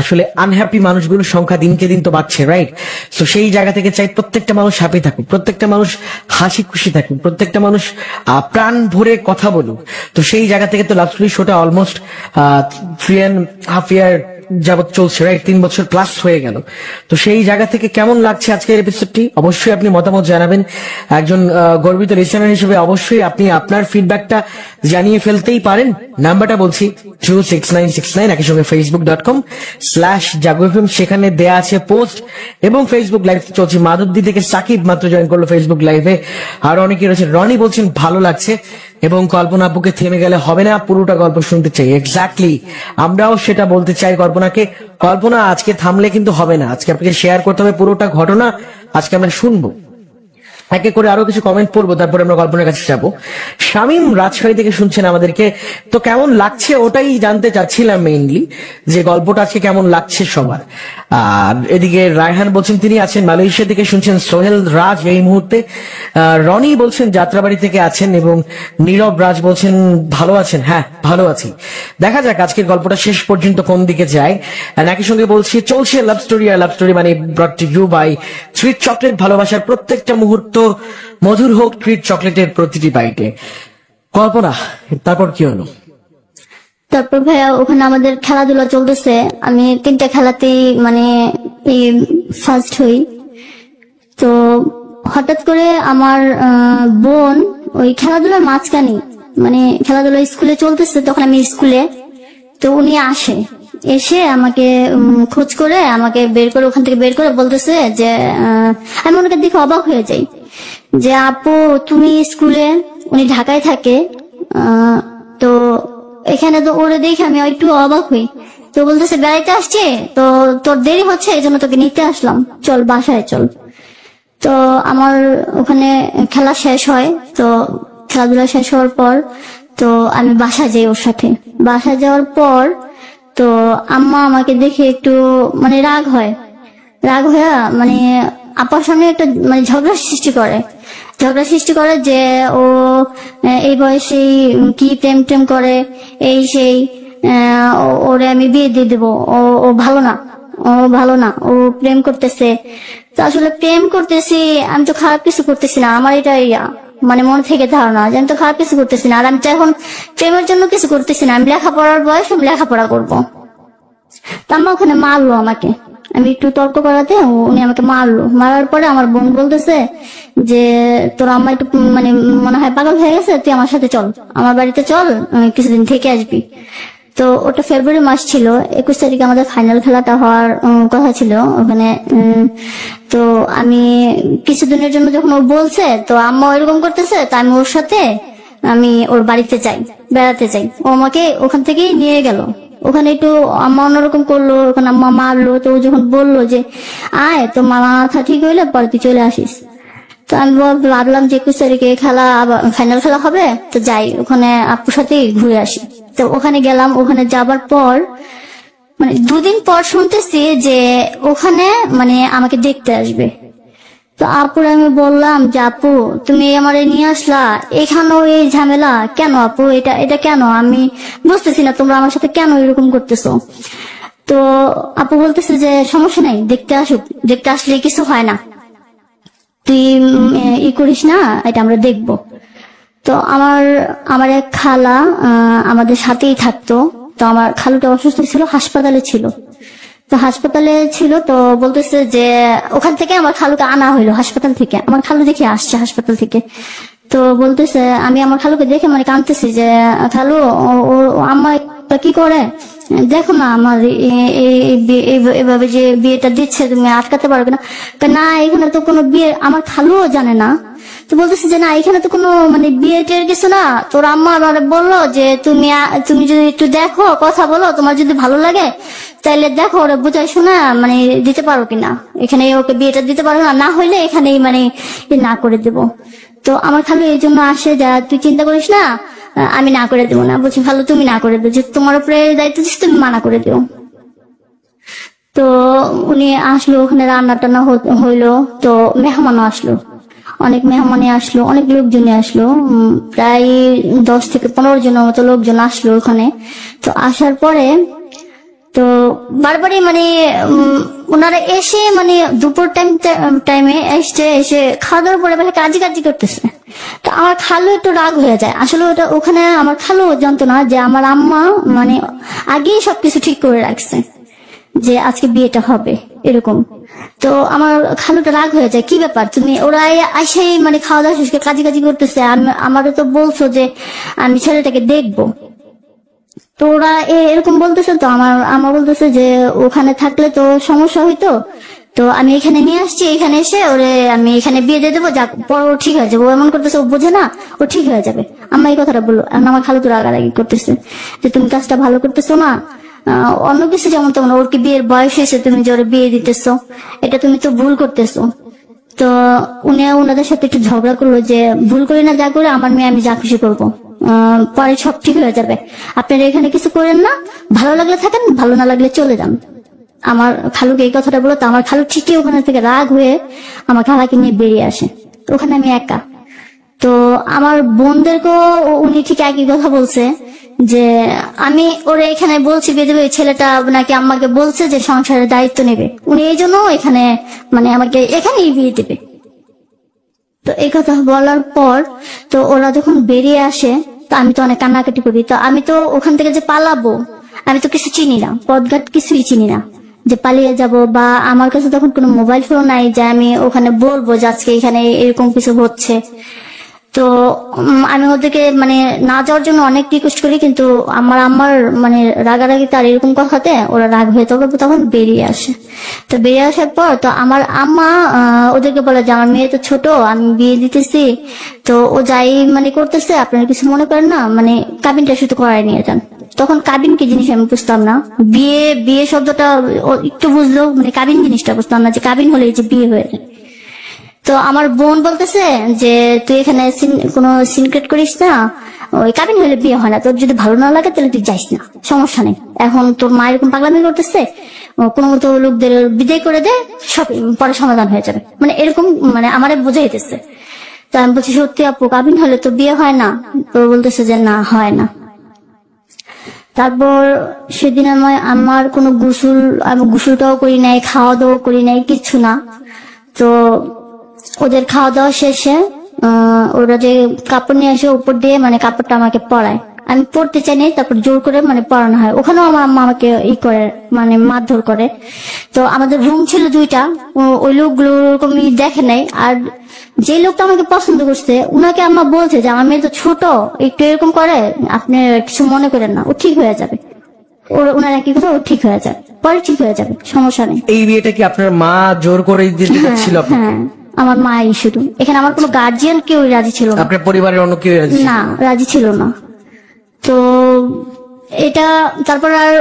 আসলে আনহ্যাপি মানুষগুলোর সংখ্যা দিনকে দিন তো বাড়ছে, রাইট? তো সেই জায়গা থেকে চাই প্রত্যেকটা মানুষ হ্যাপি থাকুক, প্রত্যেকটা মানুষ হাসি খুশি থাকুক, প্রত্যেকটা মানুষ প্রাণ ভরে কথা বলুক। তো সেই জায়গা থেকে তো লাভ স্টোরি শোটা অলমোস্ট 3.5 ইয়ার যাবত চলছে, রাইট? 3 বছর প্লাস হয়ে গেল। তো সেই জায়গা থেকে কেমন লাগছে আজকের এপিসোডটি অবশ্যই আপনি মতামত জানাবেন। একজন গর্বিত লিসেনার হিসেবে অবশ্যই আপনি আপনার ফিডব্যাকটা জানিয়ে ফেলতেই পারেন। নাম্বারটা বলছি 26969, একই সঙ্গে facebook.com/jagoFM, সেখানে দেয়া আছে পোস্ট, এবং ফেসবুক লাইভ চলছে। মাধবদী থেকে সাকিব মাত্র জয়েন করলো ফেসবুক লাইভে, আর অনেকে রয়েছে। রনি বলছেন ভালো লাগছে, এবং কল্পনা আপুকে থেমে গেলে হবে না, পুরোটা গল্প শুনতে চাই। এক্স্যাক্টলি, আমরাও সেটা বলতে চাই কল্পনাকে। কল্পনা, আজকে থামলে কিন্তু হবে না, আজকে আপনাকে শেয়ার করতে হবে পুরোটা ঘটনা, আজকে আমরা শুনবো। একে করে আরো কিছু কমেন্ট পড়বো, তারপরে আমরা কল্পনার কাছে যাবো। শামীম রাজশাহী থেকে শুনছেন আমাদেরকে, তো কেমন লাগছে ওটাই জানতে চাচ্ছিলাম মেইনলি, যে গল্পটা আজকে কেমন লাগছে সবার। আর এদিকে রায়হান বলছেন তিনি আছেন মালয়েশিয়া থেকে শুনছেন, সোহেল রাজ এই মুহূর্তে, রনি বলছেন যাত্রাবাড়ি থেকে আছেন, এবং নীরব রাজ বলছেন ভালো আছেন। হ্যাঁ ভালো আছি, দেখা যাক আজকের গল্পটা শেষ পর্যন্ত কোন দিকে যায়। আর একই সঙ্গে বলছি চলছে লাভ স্টোরি, আর লাভ স্টোরি মানে brought to you by treat chocolate. ভালোবাসার প্রত্যেকটা মুহূর্ত মধুর হোক ট্রিট চকলেটের প্রতিটি বাইটে। কল্পনা, তারপর কি হলো? তারপর ভাইয়া ওখানে আমাদের খেলাধুলা চলতেছে, আমি 3টা খেলাতেই মানে ফার্স্ট হই। তো হঠাৎ করে আমার বোন ওই খেলাধুলার মাঝখানে, মানে খেলাধুলা স্কুলে চলতেছে, তখন আমি স্কুলে, তো উনি এসে আমাকে খোঁজ করে আমাকে বের করে, ওখান থেকে বের করে বলতেছে যে আমি ওনাকে দেখে অবাক হয়ে যাই যে আপু তুমি স্কুলে, উনি ঢাকায় থাকে, তো এখানে তো ওরে দেখে আমি একটু অবাক হই। তো বলতেছে বেড়াইতে আসছে, তো তোর দেরি হচ্ছে এই জন্য তোকে নিতে আসলাম, চল বাসায় চল। তো আমার ওখানে খেলা শেষ হয়, তো খেলাধুলা শেষ হওয়ার পর তো আমি বাসায় যাই ওর সাথে। বাসায় যাওয়ার পর তো আম্মা আমাকে দেখে একটু মানে রাগ হয়ে মানে আপার সামনে একটা মানে ঝগড়া সৃষ্টি করে যে ও এই বয়সে কি প্রেম টেম করে, এই সেই, ওরে আমি বিয়ে দিয়ে দেবো, ও ভালো না, ও প্রেম করতেছে। তো আসলে প্রেম করতেছি, আমি তো খারাপ কিছু করতেছি না, আমার এটা মানে মন থেকে ধারণা যে আমি তো খারাপ কিছু করতেছি না, আর আমি তো এখন প্রেমের জন্য কিছু করতেছি না, আমি লেখাপড়ার বয়স, আমি লেখাপড়া করবো। তো আম্মা ওখানে মারলো আমাকে, আমি একটু তর্ক করাতে উনি আমাকে মারার পরে আমার বোন বলতেছে যে তোর আম্মা একটু মানে মনে হয় পাগল হয়ে গেছে, তুই আমার সাথে চল, আমার বাড়িতে চল, কিছুদিন থেকে আসবি। তো ওটা ফেব্রুয়ারি মাস ছিল, 21 তারিখে আমাদের ফাইনাল খেলাটা হওয়ার কথা ছিল ওখানে। তো আমি কিছুদিনের জন্য যখন ও বলছে, তো আম্মা এরকম করতেছে, তো আমি ওর সাথে আমি ওর বাড়িতে যাই, বেড়াতে যাই। ও আমাকে ওখান থেকেই নিয়ে গেল, ওখানে একটু আম্মা অন্যরকম করলো, ওখানে আম্মা মারলো। তো ও যখন বললো যে আয় তো মাথা ঠিক হইলে পরে তুই চলে আসিস, তো আমি ভাবলাম যে 21 তারিখে খেলা, ফাইনাল খেলা হবে, তো যাই ওখানে আপুর সাথে ঘুরে আসি। তো ওখানে গেলাম, ওখানে যাবার পর মানে 2 দিন পর শুনতেছি যে ওখানে মানে আমাকে দেখতে আসবে। তো আপুর আমি বললাম যে আপু তুমি আমারে নিয়ে আসলা, এখানেও এই ঝামেলা কেন আপু, এটা কেন, আমি বুঝতেছি না তোমরা আমার সাথে কেন এরকম করতেছো। তো আপু বলতেছে যে সমস্যা নাই, দেখতে আসলে কিছু হয় না, তুই করিস না, এটা আমরা দেখবো। তো আমার এক খালা আমাদের সাথেই থাকতো, তো আমার খালুটা অসুস্থ ছিল, হাসপাতালে ছিল। তো বলতেছে যে ওখান থেকে আমার খালুকে আনা হইলো হাসপাতাল থেকে, আমার খালু দেখে আসছে হাসপাতাল থেকে। তো বলতেছে আমি আমার খালুকে দেখে মানে কাঁদতেছি যে খালু ও আম্মা কি করে, দেখো না আমার এভাবে যে বিয়েটা দিচ্ছে তুমি আটকাতে পারবে না। না এখানে তো কোনো বিয়ে আমার খালুও জানে না। তো বলতেছে যে না এখানে তো কোনো মানে বিয়ে টের কিছু না, তোর আম্মা আমার বললো যে তুমি যদি একটু দেখো, কথা বলো, তোমার যদি ভালো লাগে তাইলে দেখো ওরা বুঝাই শোনা মানে দিতে পারো কিনা, এখানে ওকে বিয়েটা দিতে পারো না, না হইলে এখানেই মানে না করে দেবো। তো আমার খালু এই জন্য আসে যা তুই চিন্তা করিস না, আমি না করে দেবো না। বলছি ভালো তুমি না করে দেবো, যে তোমার উপরে দায়িত্ব দিচ্ছি তুমি মানা করে দিও। তো উনি আসলো, ওখানে রান্না টান্না হইলো, তো মেহমানও আসলো, অনেক মেহমানে আসলো, অনেক লোকজনে আসলো, প্রায় 10 থেকে 15 জনের মতো লোকজন আসলো ওখানে। তো আসার পরে তো বারবারই মানে ওনারা এসে মানে দুপুর টাইমে এসে খাওয়া দাওয়ার পরে বেলা কাজি করতেছে। তো আমার খালু একটু রাগ হয়ে যায়, আসলে ওখানে আমার খালু জানতো না যে আমার আম্মা মানে আগেই সবকিছু ঠিক করে রাখছে যে আজকে বিয়েটা হবে এরকম। তো আমার খালুটা রাগ হয়ে যায়, কি ব্যাপার তুমি, ওরা এসে মানে খাওয়া দাওয়া শেষকে কাজি করতেছে, আমারও তো বলছো যে আমি ছেলেটাকে দেখবো। তো ওরা এরকম বলতেছে, তো আমার বলতেছে যে ওখানে থাকলে তো সমস্যা হইতো, তো আমি এখানে নিয়ে আসছি, এখানে এসে ওরে আমি এখানে বিয়ে দিয়ে দেবো, যাক পর ও ঠিক হয়ে যাবে, ও এমন করতেছে ও বোঝে না, ও ঠিক হয়ে যাবে। আম্মা এই কথাটা বললো, আমার খালু তো রাগারাগি করতেছে যে তুমি কাজটা ভালো করতেছো না, অন্য কিছু যেমন তেমন, ওর কি বিয়ের বয়স হয়েছে, তুমি যে ওরে বিয়ে দিতেছো, এটা তুমি তো ভুল করতেছো। তো ওনাদের সাথে একটু ঝগড়া করলো যে ভুল করি না যা করে আমার মেয়ে আমি যা খুশি করবো, পরে সব ঠিক হয়ে যাবে, আপনারা এখানে কিছু করেন না, ভালো লাগলে থাকেন, ভালো না লাগলে চলে যান। আমার খালুকে এই কথাটা বলো তো আমার খালু ঠিকই ওখানে থেকে রাগ হয়ে আমার খালাকে নিয়ে বেরিয়ে আসে। তো ওখানে আমি একা। তো আমার বোনদেরকেও উনি ঠিক একই কথা বলছে যে আমি ওরা এখানে বলছি বেঁধে ওই ছেলেটা নাকি আম্মাকে বলছে যে সংসারের দায়িত্ব নেবে, উনি এই জন্য এখানে মানে আমাকে এখানেই বিয়ে দেবে। তো এই কথা বলার পর তো ওরা যখন বেরিয়ে আসে তো আমি তো অনেক কান্নাকাটি করি। তো আমি তো ওখান থেকে যে পালাবো আমি তো কিছু চিনি না, পথঘাট কিছুই চিনি না যে পালিয়ে যাব, বা আমার কাছে তখন কোনো মোবাইল ফোন নাই যে আমি ওখানে বলবো যে আজকে এখানে এরকম কিছু হচ্ছে। তো আমি ওদেরকে মানে না যাওয়ার জন্য অনেক রিকোয়েস্ট করি, কিন্তু আমার মানে রাগারাগি তার এরকম কথাতে ওরা রাগ হয়ে তখন বেরিয়ে আসে। তো বেরিয়ে আসার পর তো আমার আম্মা ওদেরকে বলে যে আমার মেয়ে তো ছোট, আমি বিয়ে দিতেছি, তো ও যাই মানে করতেছে আপনারা কিছু মনে করেন না, মানে কাবিনটা শুধু করায় নিয়ে যান। তখন কাবিন কি জিনিস আমি বুঝতাম না, বিয়ে শব্দটা একটু বুঝলেও মানে কাবিন জিনিসটা বুঝতাম না যে কাবিন হলে যে বিয়ে হয়ে যায়। তো আমার বোন বলতেছে যে তুই এখানে কোনো সিনক্রেট করিস না, ওই কাবিন হলে বিয়ে হয় না, তোর যদি ভালো না লাগে তাহলে তুই যাইস না, সমস্যা নেই, এখন তোর মা এরকম পাগলামি করতেছে, কোনো মতো লোকদের বিদায় করে দে, সব পরে সমাধান হয়ে যাবে, মানে এরকম মানে আমারে বোঝাইতেছে। তো আমি বলছি সত্যি আপু কাবিন হলে তো বিয়ে হয় না? তো বলতেছে যে না হয় না। তারপর সেদিন আমার কোনো আমি গোসলটাও করি নাই, খাওয়া দাওয়া করি নাই, কিচ্ছু না। তো ওদের খাওয়া দাওয়া শেষে ওরা যে কাপড় নিয়ে আসে উপর দিয়ে মানে কাপড়টা আমাকে পরায়, আমি পড়তে চাই নাই, তারপর জোর করে মানে পরানো হয়। ওখানেও আমার আম্মা আমাকে করে মানে মারধর করে। তো আমাদের রুম ছিল 2টা, ওই লোকগুলো ওরকমই দেখে নাই। আর যে লোকটা আমাকে পছন্দ করছে উনাকে আম্মা বলছে যে আমার মেয়ে তো ছোট, একটু এরকম করে, আপনি কিছু মনে করেন না, ও ঠিক হয়ে যাবে, ওনার একই কথা, ও ঠিক হয়ে যাবে, পরে ঠিক হয়ে যাবে, সমস্যা নেই। এই বিয়েটা কি আপনার মা জোর করে দিতে ছিল? হ্যাঁ, আমার মাই শুধু, এখানে আমার কোনো গার্জিয়ান কেউ রাজি ছিল না। আপনার পরিবারের অন্য কেউ না, রাজি ছিল না। তো এটা তারপর আর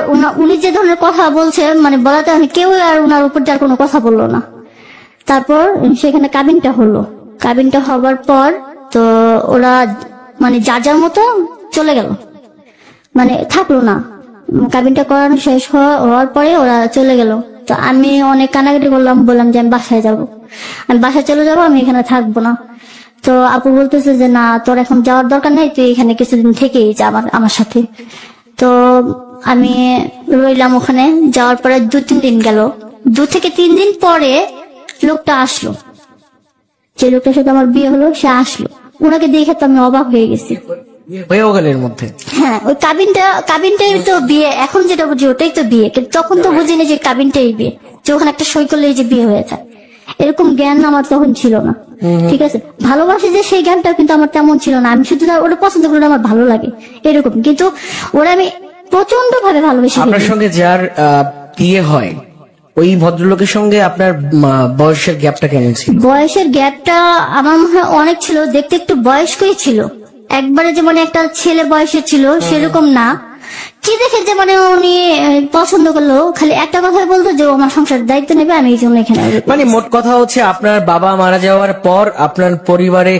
উনি যে ধরনের কথা বলছে মানে বলাতে আমি কেউ আর ওনার উপর যার কোনো কথা বললো না। তারপর সেখানে কাবিনটা হবার পর তো ওরা মানে যার যার মতো চলে গেল, মানে থাকলো না। কাবিনটা করানো শেষ হওয়ার পরে ওরা চলে গেল। তো আমি অনেক কানাকাটি করলাম, বললাম যে আমি বাসায় যাবো, আমি বাসায় চলে যাবো, আমি এখানে থাকবো না। তো আপু বলতেছে যে না তোর এখন যাওয়ার দরকার নেই, তুই এখানে কিছুদিন থেকেই যা আমার সাথে। তো আমি রইলাম ওখানে। যাওয়ার পরে 2-3 দিন গেল, 2 থেকে 3 দিন পরে লোকটা আসলো, যে লোকটার সাথে আমার বিয়ে হলো সে আসলো। ওনাকে দেখে তো আমি অবাক হয়ে গেছি। মধ্যে হ্যাঁ, ওই কাবিনটাই তো বিয়ে, এখন যেটা বুঝি ওটাই তো বিয়ে, কিন্তু তখন তো বুঝিনি যে কাবিনটাই বিয়ে, যে ওখানে একটা সই করলেই যে বিয়ে হয়ে যায়, এরকম জ্ঞান আমার তখন ছিল না। ঠিক আছে, ভালোবাসে যে সেই জ্ঞানটা কিন্তু আমার তেমন ছিল না। আমি শুধু ওটা পছন্দ করলে আমার ভালো লাগে এরকম, কিন্তু ওরা আমি প্রচন্ড ভাবে ভালোবেসে। আপনার সঙ্গে যার বিয়ে হয় ওই ভদ্রলোকের সঙ্গে আপনার বয়সের গ্যাপটা কেমন ছিল? বয়সের গ্যাপটা আমার মনে হয় অনেক ছিল, দেখতে একটু বয়স্কই ছিল, একবারে যে মানে একটা ছেলে বয়সের ছিল সেরকম না। কি দেখে যে মানে উনি পছন্দ করলো, খালি একটা কথাই বলতো যে ও আমার সংসারের দায়িত্ব নেবে, আমি এই জন্য এখানে। মানে মোট কথা হচ্ছে আপনার বাবা মারা যাওয়ার পর আপনার পরিবারে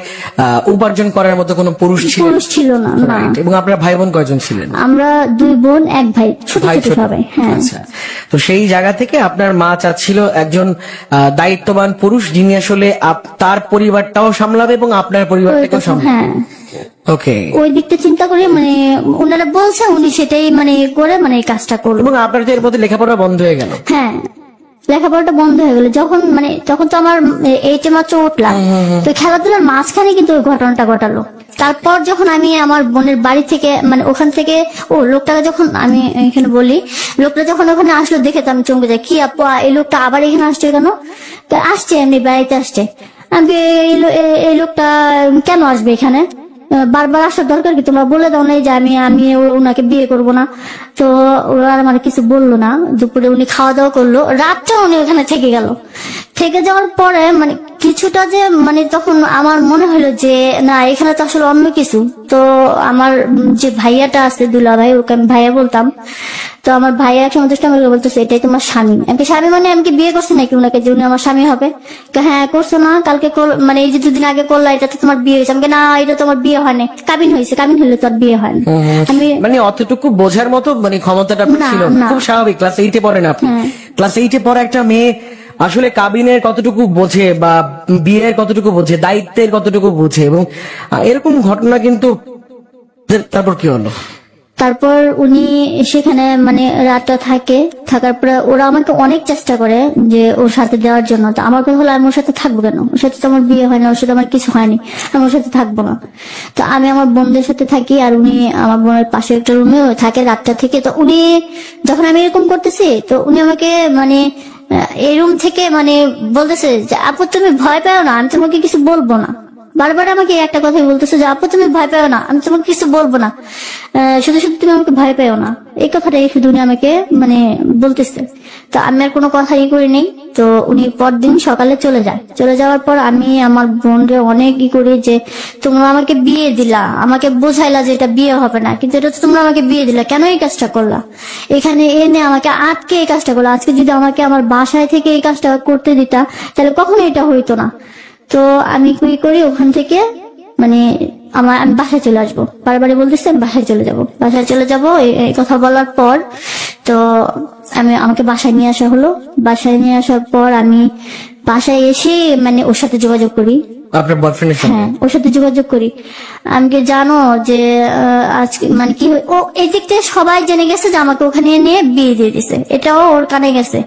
উপার্জন করার মতো কোনো পুরুষ ছিল না। এবং আপনার ভাই বোন কয়জন ছিলেন? আমরা 2 বোন 1 ভাই, ছোট ছোট সবাই। হ্যাঁ, আচ্ছা। তো সেই জায়গা থেকে আপনার মা চাচ্ছিল একজন দায়িত্ববান পুরুষ যিনি আসলে তার পরিবারটাও সামলাবে এবং আপনার পরিবারটাকেও সামলাবে। হ্যাঁ, ওকে, ওই দিকটা চিন্তা করে মানে ওনারা বলছে, উনি সেটাই মানে করে মানে এই কাজটা করলো। এবং আপনার তো এর মধ্যে লেখাপড়া বন্ধ হয়ে গেল? হ্যাঁ, লেখাপড়াটা বন্ধ হয়ে গেল তখন তো আমার 8 মাত্র উঠলাম। তো খেলাধুলার মাঝখানে কিন্তু ওই ঘটনাটা ঘটালো। তারপর যখন আমি আমার বোনের বাড়ি থেকে মানে ওখান থেকে লোকটাকে যখন আমি এখানে বলি, লোকটা যখন ওখানে আসলো দেখে তো আমি চমকে যাই, কি আপু এই লোকটা আবার এখানে আসছে কেন? তো আসছে এমনি বেড়াইতে আসছে। আমি এই লোকটা কেন আসবে এখানে, বারবার আসার দরকার কি, তোমরা বলে দাও না যে আমি ওনাকে বিয়ে করব না। তো ওরা মানে কিছু বললো না। দুপুরে উনি খাওয়া দাওয়া করলো, রাতটা উনি ওখানে থেকে যাওয়ার পরে মানে কিছুটা যে মানে তখন আমার মনে হলো যে না এখানে তো আসলে অন্য কিছু। তো আমার যে ভাইয়াটা আছে দুলা ভাই, ওকে আমি ভাইয়া বলতাম। তো আমার ভাইয়া এক সময় আমাকে বলতেছে এটাই তোমার স্বামী। আমি স্বামী মানে আমি কি বিয়ে করছি নাকি ওনাকে যে উনি আমার স্বামী হবে? হ্যাঁ করছো না, কালকে মানে এই যে 2 দিন আগে করলা, এটা তো তোমার বিয়ে হয়েছে। আমাকে না, এটা তোমার বিয়ে হয় না, কাবিন হয়েছে, কাবিন হলে তো আর বিয়ে হয় না। আমি মানে অতটুকু বোঝার মতো মানে ক্ষমতাটা আপনার না, ছিল না। না। খুব স্বাভাবিক, ক্লাস 8-এ পড়েন আপনি। হ্যাঁ। ক্লাস 8-এ পড়া একটা মেয়ে আসলে কাবিনের কতটুকু বোঝে বা বিয়ের কতটুকু বোঝে, দায়িত্বের কতটুকু বোঝে, এবং এরকম ঘটনা কিন্তু। তারপর কি হলো? তারপর উনি সেখানে মানে রাতটা থাকার পরে ওরা আমাকে অনেক চেষ্টা করে যে ওর সাথে দেওয়ার জন্য। তো আমার কথা হলো আমি ওর সাথে থাকবো কেন? ওর সাথে তো আমার বিয়ে হয় না, ওর সাথে আমার কিছু হয়নি, আমি ওর সাথে থাকবো না। তো আমি আমার বোনদের সাথে থাকি, আর উনি আমার বোনের পাশে একটা রুমেও থাকে রাতটা থেকে। তো উনি যখন আমি এরকম করতেছি, তো উনি আমাকে মানে এই রুম থেকে মানে বলতেছে যে আপু তুমি ভয় পাও না, আমি তোমাকে কিছু বলবো না। বারবার আমাকে একটা কথাই বলতেছে যে আপু তুমি ভয় পাও না, আমি তোমাকে কিছু বলবো না, শুধু শুধু তুমি আমাকে ভয় পাও না। এই কথাটাই শুধু উনি আমাকে মানে বলতেছে। তো আমি আর কোনো কথাই করিনি। তো উনি পরদিন সকালে চলে যাওয়ার পর আমি আমার বোনকে অনেক করি যে তোমরা আমাকে বিয়ে দিলা, আমাকে বোঝাইলা যে এটা বিয়ে হবে না, কিন্তু এটা তো তোমরা আমাকে বিয়ে দিলা, কেন এই কাজটা করলা? এখানে এনে আমাকে আটকে এই কাজটা করলা। আজকে যদি আমাকে আমার বাসায় থেকে এই কাজটা করতে দিতা, তাহলে কখনো এটা হইতো না। তো আমি কি করি, ওখান থেকে মানে আমি বাসায় চলে আসবো, বারবারই বলতেছি আমি বাসায় চলে যাবো। এই কথা বলার পর তো আমাকে বাসায় নিয়ে আসা হলো। বাসায় নিয়ে আসার পর আমি বাসায় এসে মানে ওর সাথে যোগাযোগ করি। আপনার বয়ফ্রেন্ডের সাথে? হ্যাঁ, ওর সাথে যোগাযোগ করি। আমাকে জানো যে আজকে মানে কি ও এই দিক থেকে সবাই জেনে গেছে যে আমাকে ওখানে নিয়ে বিয়ে দিয়ে দিছে, এটাও ওর কানে গেছে।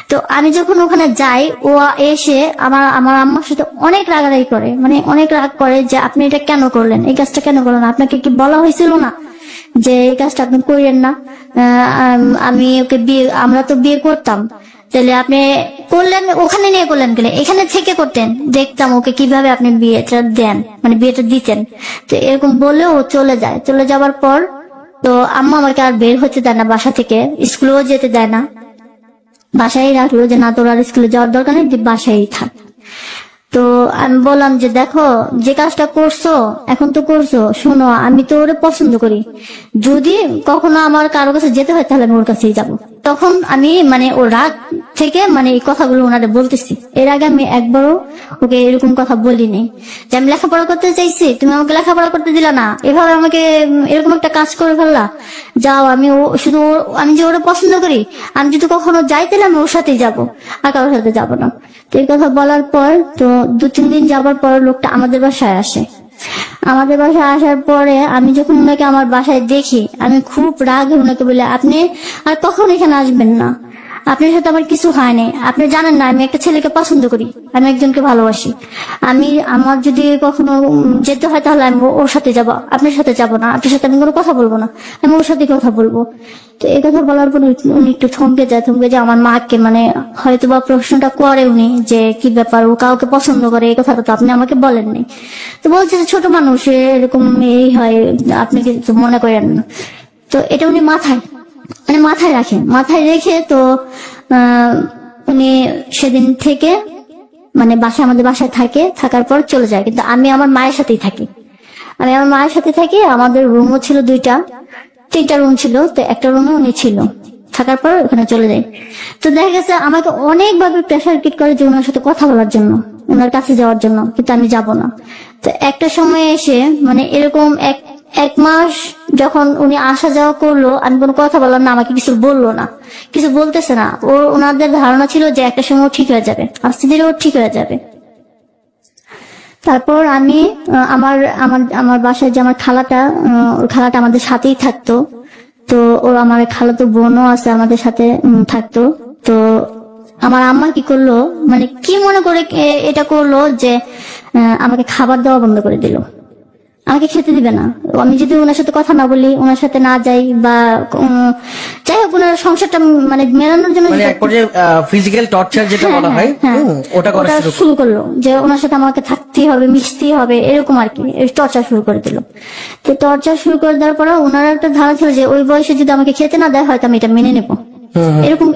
তো আমি যখন ওখানে যাই, ও এসে আমার আম্মার সাথে অনেক রাগারাগি করে, মানে অনেক রাগ করে যে আপনি এটা কেন করলেন, এই কাজটা কেন করলেন, আপনাকে কি বলা হয়েছিল না যে এই কাজটা আপনি করেন না? আমি ওকে আমরা তো বিয়ে করতাম, তাহলে আপনি করলেন ওখানে নিয়ে করলেন গেলে, এখানে থেকে করতেন, দেখতাম ওকে কিভাবে আপনি বিয়েটা দেন, মানে বিয়েটা দিতেন। তো এরকম বলে ও চলে যাওয়ার পর তো আম্মা আমাকে আর বের হতে দেয় না বাসা থেকে, স্কুলেও যেতে দেয় না, বাসায় রাখলো যে না তোর আর স্কুলে যাওয়ার দরকার নেই, বাসায় থাক। তো আমি বললাম যে দেখো যে কাজটা করছো এখন তো করছো, শোনো আমি তো ওরে পছন্দ করি, যদি কখনো আমার কারো কাছে যেতে হয় তাহলে আমি ওর কাছেই যাবো। তখন আমি মানে ওর রাগ থেকে মানে এই কথাগুলো ওনারে বলতেছি। এর আগে আমি একবারও ওকে এরকম কথা বলিনি যে আমি লেখাপড়া করতে চাইছি, তুমি আমাকে লেখাপড়া করতে দিলা না, এভাবে আমাকে এরকম একটা কাজ করে ফেললা, যাও। আমি যে ওরা পছন্দ করি, আমি যদি কখনো যাই তাহলে আমি ওর সাথেই যাবো, আর কারোর সাথে যাবো না। তো এই কথা বলার পর তো 2-3 দিন যাবার পর লোকটা আমাদের বাসায় আসে। আমাদের বাসায় আসার পরে আমি যখন ওনাকে আমার বাসায় দেখি, আমি খুব রাগে ওনাকে বলি আপনি আর কখন এখানে আসবেন না, আপনার সাথে আমার কিছু হয়নি, আপনি জানেন না আমি একটা ছেলেকে পছন্দ করি, আমি একজনকে ভালোবাসি, আমার যদি কখনো যেতে হয় তাহলে আমি ওর সাথে যাব, আপনার সাথে যাব না, আপনার সাথে আমি কোনো কথা বলবো না, আমি ওর সাথে কথা বলবো। তো এই কথা বলার পর উনি একটু থমকে যায় আমার মাকে মানে হয়তো বা প্রশ্নটা করে উনি যে কি ব্যাপার, ও কাউকে পছন্দ করে, এই কথাটা তো আপনি আমাকে বলেননি। তো বলছে যে ছোট মানুষ এরকম এই হয়, আপনি কিছু মনে করেন না। তো এটা উনি মাথায় রেখে তো উনি সেদিন থেকে মানে আমাদের বাসায় থাকার পর চলে যায়। কিন্তু আমি আমার মায়ের সাথেই থাকি, আমাদের রুমও ছিল 3টা রুম ছিল, তো একটা রুমে উনি ছিল, থাকার পর ওখানে চলে যায়। তো দেখা গেছে আমাকে অনেকভাবে প্রেশার ক্রিয়েট করে যে ওনার সাথে কথা বলার জন্য, ওনার কাছে যাওয়ার জন্য, কিন্তু আমি যাব না। তো একটা সময় এসে মানে এরকম এক মাস যখন উনি আসা যাওয়া করলো, আমি কোনো কথা বললাম না, আমাকে কিছু বললো না, কিছু বলতেছে না। ওনাদের ধারণা ছিল যে একটা সময় ঠিক হয়ে যাবে, আস্তে ধীরে ও ঠিক হয়ে যাবে। তারপর আমি আমার বাসায় যে আমার খালাটা আমাদের সাথেই থাকতো, তো আমার খালাতো বোনও আছে আমাদের সাথে থাকতো। তো আমার আম্মা কি করলো, মানে কি মনে করে এটা করলো যে আমাকে খাবার দেওয়া বন্ধ করে দিল, আমাকে খেতে দিবে না। আমি যদি ওনার সাথে কথা না বলি, ওনার সাথে না যাই, বা যাই হোক ওনার সংসারটা মানে মেলানোর জন্য ফিজিক্যাল টর্চার যেটা বলা হয় ওটা শুরু করলো, যে ওনার সাথে আমাকে থাকতেই হবে, মিশতেই হবে, এরকম আর কি টর্চার শুরু করে দিল। তো টর্চার শুরু করে দেওয়ার পরে ওনার একটা ধারণা ছিল যে ওই বয়সে যদি আমাকে খেতে না দেয় হয়তো আমি এটা মেনে নেবো,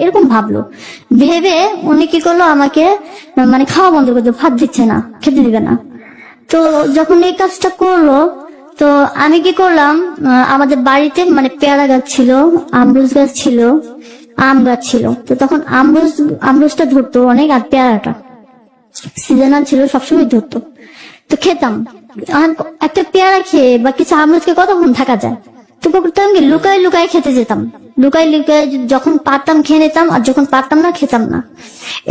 এরকম ভাবলো। ভেবে উনি কি করলো, আমাকে মানে খাওয়া বন্ধ করে দিল, ভাত দিচ্ছে না, খেতে দিবে না। তো যখন এই কাজটা করলো, তো আমি কি করলাম, আমাদের বাড়িতে মানে পেয়ারা গাছ ছিল, আমরুজ গাছ ছিল, আম গাছ ছিল। তো তখন আমরুজটা ধরতো অনেক, আর পেয়ারাটা সিজনাল ছিল, সবসময় ধরতো। তো খেতাম। আর একটা পেয়ারা খেয়ে বা কিছু আমরুজকে কতক্ষণ থাকা যায়। তো করতাম কি, লুকায় লুকায় খেতে যেতাম। লুকায় লুকায় যখন পারতাম খেয়ে নিতাম, আর যখন পারতাম না খেতাম না।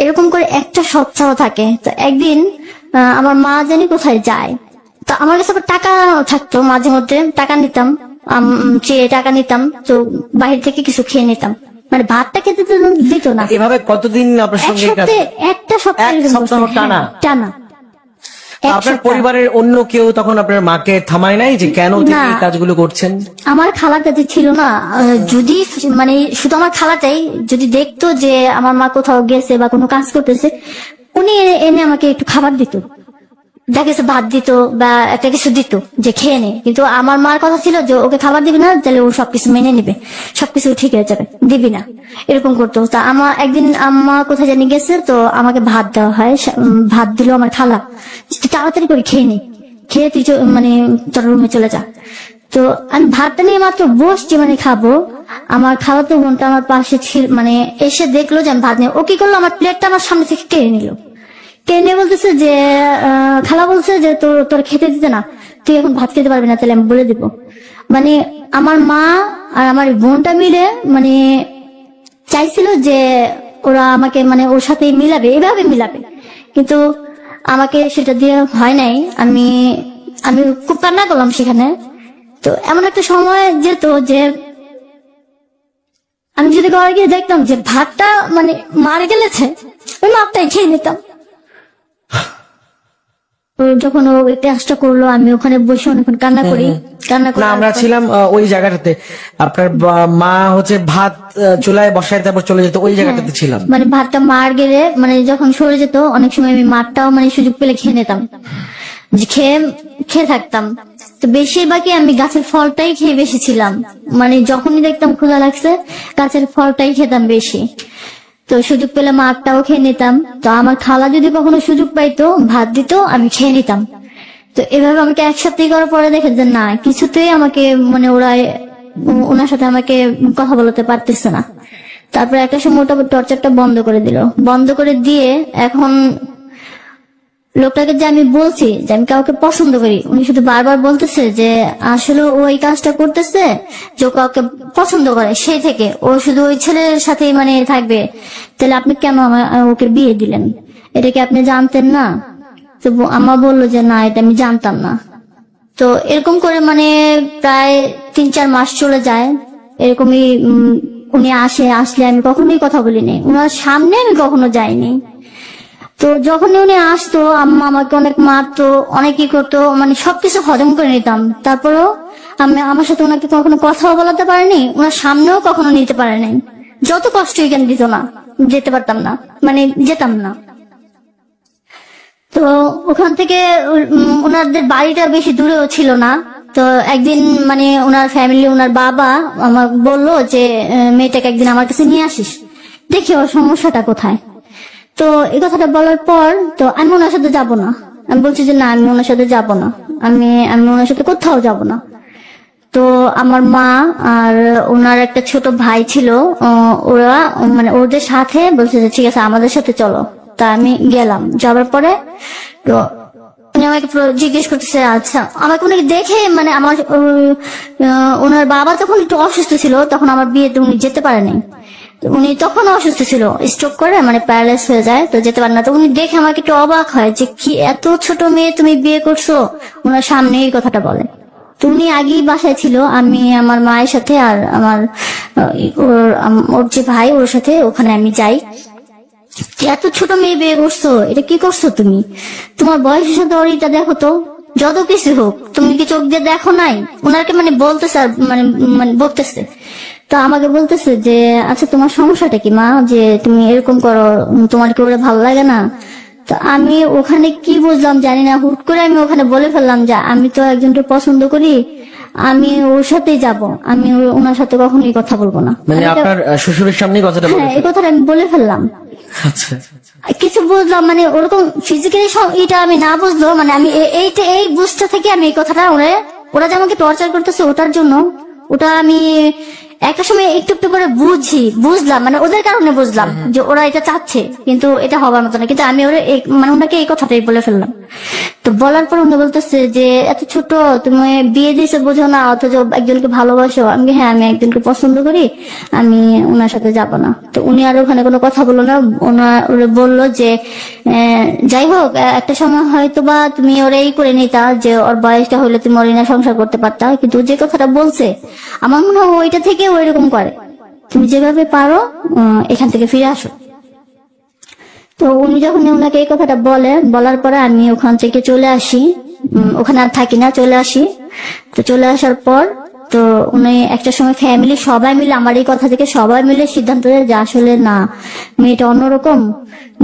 এরকম করে একটা সপ্তাহ থাকে। তো একদিন আমার মা জানি কোথায় যায়। তো আমার কাছে আবার টাকা থাকতো, মাঝে মধ্যে টাকা নিতাম, চেয়ে টাকা নিতাম। তো বাহির থেকে কিছু খেয়ে নিতাম, মানে ভাতটা খেতে তো দিত না। এভাবে কতদিন আপনার এক সঙ্গে এই কাজ? সপ্তাহে, একটা সপ্তাহ এক এরকম সপ্তাহ করছে। টানা? হ্যাঁ, টানা এক আপনার সপ্তাহ। পরিবারের অন্য কেউ তখন আপনার মাকে থামায় নাই যে কেন তিনি না। এই কাজগুলো করছেন? আমার খালাটা যে ছিল না, যদি মানে শুধু আমার খালাটাই যদি দেখতো যে আমার মা কোথাও গেছে বা কোনো কাজ করতেছে, উনি এনে আমাকে একটু খাবার দিত, দেখা গেছে ভাত দিত বা একটা কিছু দিত যে খেয়ে নে। কিন্তু আমার মার কথা ছিল যে ওকে খাবার দিবি না, তাহলে ও সবকিছু মেনে নিবে, সবকিছু ঠিক হয়ে যাবে, দিবি না, এরকম করতো। তা আমার একদিন আম্মা কোথায় জানি গেছে, তো আমাকে ভাত দেওয়া হয়। ভাত দিল আমার খালা, তুই তাড়াতাড়ি করে খেয়ে নে, খেয়ে তুই মানে তোর রুমে চলে যা। তো আমি ভাতটা নিয়ে মাত্র বসছি মানে খাবো, আমার খালাতো বোনটা আমার পাশে ছিল, মানে এসে দেখলো যে আমি ভাত নিয়ে, ও কি করলো, আমার প্লেটটা আমার সামনে থেকে কেড়ে নিল। কেনে বলতেছে যে খালা বলছে যে তোর খেতে দিতে না, তুই এখন ভাত খেতে পারবি না, তাহলে আমি বলে দিব। মানে আমার মা আর আমার বোনটা মিলে মানে চাইছিল যে ওরা আমাকে মানে ওর সাথে মিলাবে, এভাবে মিলাবে, কিন্তু আমাকে সেটা দিয়ে হয় নাই। আমি আমি খুব কান্না করলাম সেখানে। তো এমন একটা সময় যেত যে আমি যদি ঘরে গিয়ে দেখতাম যে ভাতটা মানে মারে গেলেছে, ওই ভাতটাই খেয়ে নিতাম। যখন ও এই কাজটা করলো, আমি ওখানে বসে অনেকক্ষণ কান্না করি। কান্না না, আমরা করে ছিলাম ওই জায়গাটাতে, আপনার মা হচ্ছে ভাত চুলায় বসায় তারপর চলে যেত, ওই জায়গাটাতে ছিলাম। মানে ভাতটা মার গেলে মানে যখন সরে যেত, অনেক সময় আমি মারটাও মানে সুযোগ পেলে খেয়ে নিতাম, যে খেয়ে থাকতাম। তো বেশিরভাগই আমি গাছের ফলটাই খেয়ে বেশি ছিলাম, মানে যখনই দেখতাম ক্ষুধা লাগছে গাছের ফলটাই খেতাম বেশি। তো সুযোগ পেলে মারটাও খেয়ে নিতাম। তো আমার খালা যদি কখনো সুযোগ পাইতো, ভাত দিত, আমি খেয়ে নিতাম। তো এভাবে আমাকে এক সপ্তাহ করার পরে দেখে যে না, কিছুতেই আমাকে মানে ওনার সাথে আমাকে কথা বলতে পারতেছে না। তারপরে একটা সময় ওটা টর্চারটা বন্ধ করে দিল। বন্ধ করে দিয়ে এখন লোকটাকে যে আমি বলছি যে আমি কাউকে পছন্দ করি, উনি শুধু বারবার বলতেছে যে আসলে ও এই কাজটা করতেছে যে ও কাউকে পছন্দ করে, সেই থেকে ও শুধু ওই ছেলের সাথেই মানে থাকবে। তাহলে আপনি কেন ওকে বিয়ে দিলেন, এটা কি আপনি জানতেন না? তো আম্মা বললো যে না, এটা আমি জানতাম না। তো এরকম করে মানে প্রায় 3-4 মাস চলে যায়। এরকমই উনি আসলে আমি কখনোই কথা বলিনি, ওনার সামনে আমি কখনো যাইনি। তো যখন উনি আসতো, আম্মা আমাকে অনেক মারতো, অনেকই করতো, মানে সবকিছু হজম করে নিতাম। তারপরেও আমি আমার সাথে ওনাকে কখনো কথাও বলাতে পারিনি, ওনার সামনেও কখনো নিতে পারিনি। যত কষ্ট এখানে দিত না, যেতে পারতাম না, মানে যেতাম না। তো ওখান থেকে ওনাদের বাড়িটা বেশি দূরেও ছিল না। তো একদিন মানে ওনার ফ্যামিলি, ওনার বাবা আমার বললো যে মেয়েটাকে একদিন আমার কাছে নিয়ে আসিস, দেখি ওর সমস্যাটা কোথায়। তো এই কথাটা বলার পর তো আমি ওনার সাথে যাব না, আমি বলছি যে না, আমি ওনার সাথে যাব না, আমি ওনার সাথে কোথাও যাব না। তো আমার মা আর ওনার একটা ছোট ভাই ছিল, ওরা মানে ওদের সাথে বলছে যে ঠিক আছে আমাদের সাথে চলো। তা আমি গেলাম। যাওয়ার পরে তো উনি আমাকে জিজ্ঞেস করতেছে, আচ্ছা আমাকে উনি দেখে মানে আমার ওনার বাবা তখন একটু অসুস্থ ছিল, তখন আমার বিয়েতে উনি যেতে পারেনি। উনি তখন অসুস্থ ছিল, স্ট্রোক করে মানে প্যারালাইজ হয়ে যায়, তো যেতে পারে না। তো উনি দেখে আমাকে একটু অবাক হয় যে কি এত ছোট মেয়ে তুমি বিয়ে করছো, ওনার সামনে এই কথাটা বলে। তো উনি আগেই বাসায় ছিল, আমি আমার মায়ের সাথে আর আমার ওর যে ভাই, ওর সাথে ওখানে আমি যাই। এত ছোট মেয়ে বিয়ে করছো, এটা কি করছো তুমি? তোমার বয়সের সাথে ওর এটা দেখো তো, যত কিছু হোক তুমি কি চোখ দিয়ে দেখো নাই? ওনাকে মানে বলতেছে, আর মানে বলতেছে। তো আমাকে বলতেছে যে আচ্ছা তোমার সমস্যাটা কি মা, যে তুমি এরকম করো, তোমার কি ওরা ভালো লাগে না? তো আমি ওখানে কি বুঝলাম জানি না, হুট করে আমি ওখানে বলে ফেললাম যে আমি তো একজনকে পছন্দ করি, আমি ওর সাথেই যাব, আমি ওনার সাথে কখনোই কথা বলবো না। মানে আপনার শ্বশুরের সামনে কথাটা হ্যাঁ, এই কথাটা আমি বলে ফেললাম। আচ্ছা, কিছু বুঝলাম মানে ওরকম ফিজিক্যালি এটা আমি না বুঝলো, মানে আমি এই বুঝতে থেকে আমি এই কথাটা ওরে ওরা যে আমাকে টর্চার করতেছে ওটার জন্য, ওটা আমি একটা সময় একটু একটু করে বুঝলাম, মানে ওদের কারণে বুঝলাম যে ওরা এটা চাচ্ছে, কিন্তু এটা হবার মতো না। কিন্তু আমি ওরা মানে ওনাকে এই কথাটাই বলে ফেললাম। তো বলার পর উনি বলতেছে যে এত ছোট, তুমি বিয়ে দিয়েছে বোঝো না, অথচ একজনকে ভালোবাসো। আমি হ্যাঁ, আমি একজনকে পছন্দ করি, আমি ওনার সাথে যাব না। তো উনি আর ওখানে কোনো কথা বললো না। ওরা বললো যে যাই হোক, একটা সময় হয়তো বা তুমি ওরাই করে নিতা, যে ওর বয়সটা হলে তুমি ওর না সংসার করতে পারতা। কিন্তু যে কথাটা বলছে আমার মনে হয় ওইটা থেকে ওই রকম করে, তুমি যেভাবে পারো এখান থেকে ফিরে আসো। তো উনি যখন ওনাকে এই কথাটা বলার পরে আমি ওখান থেকে চলে আসি, ওখানে আর থাকি না, চলে আসি। তো চলে আসার পর তো উনি একটা সময় ফ্যামিলি সবাই মিলে, আমার এই কথা থেকে সবাই মিলে সিদ্ধান্ত দেয় যে আসলে না, মেয়েটা অন্যরকম,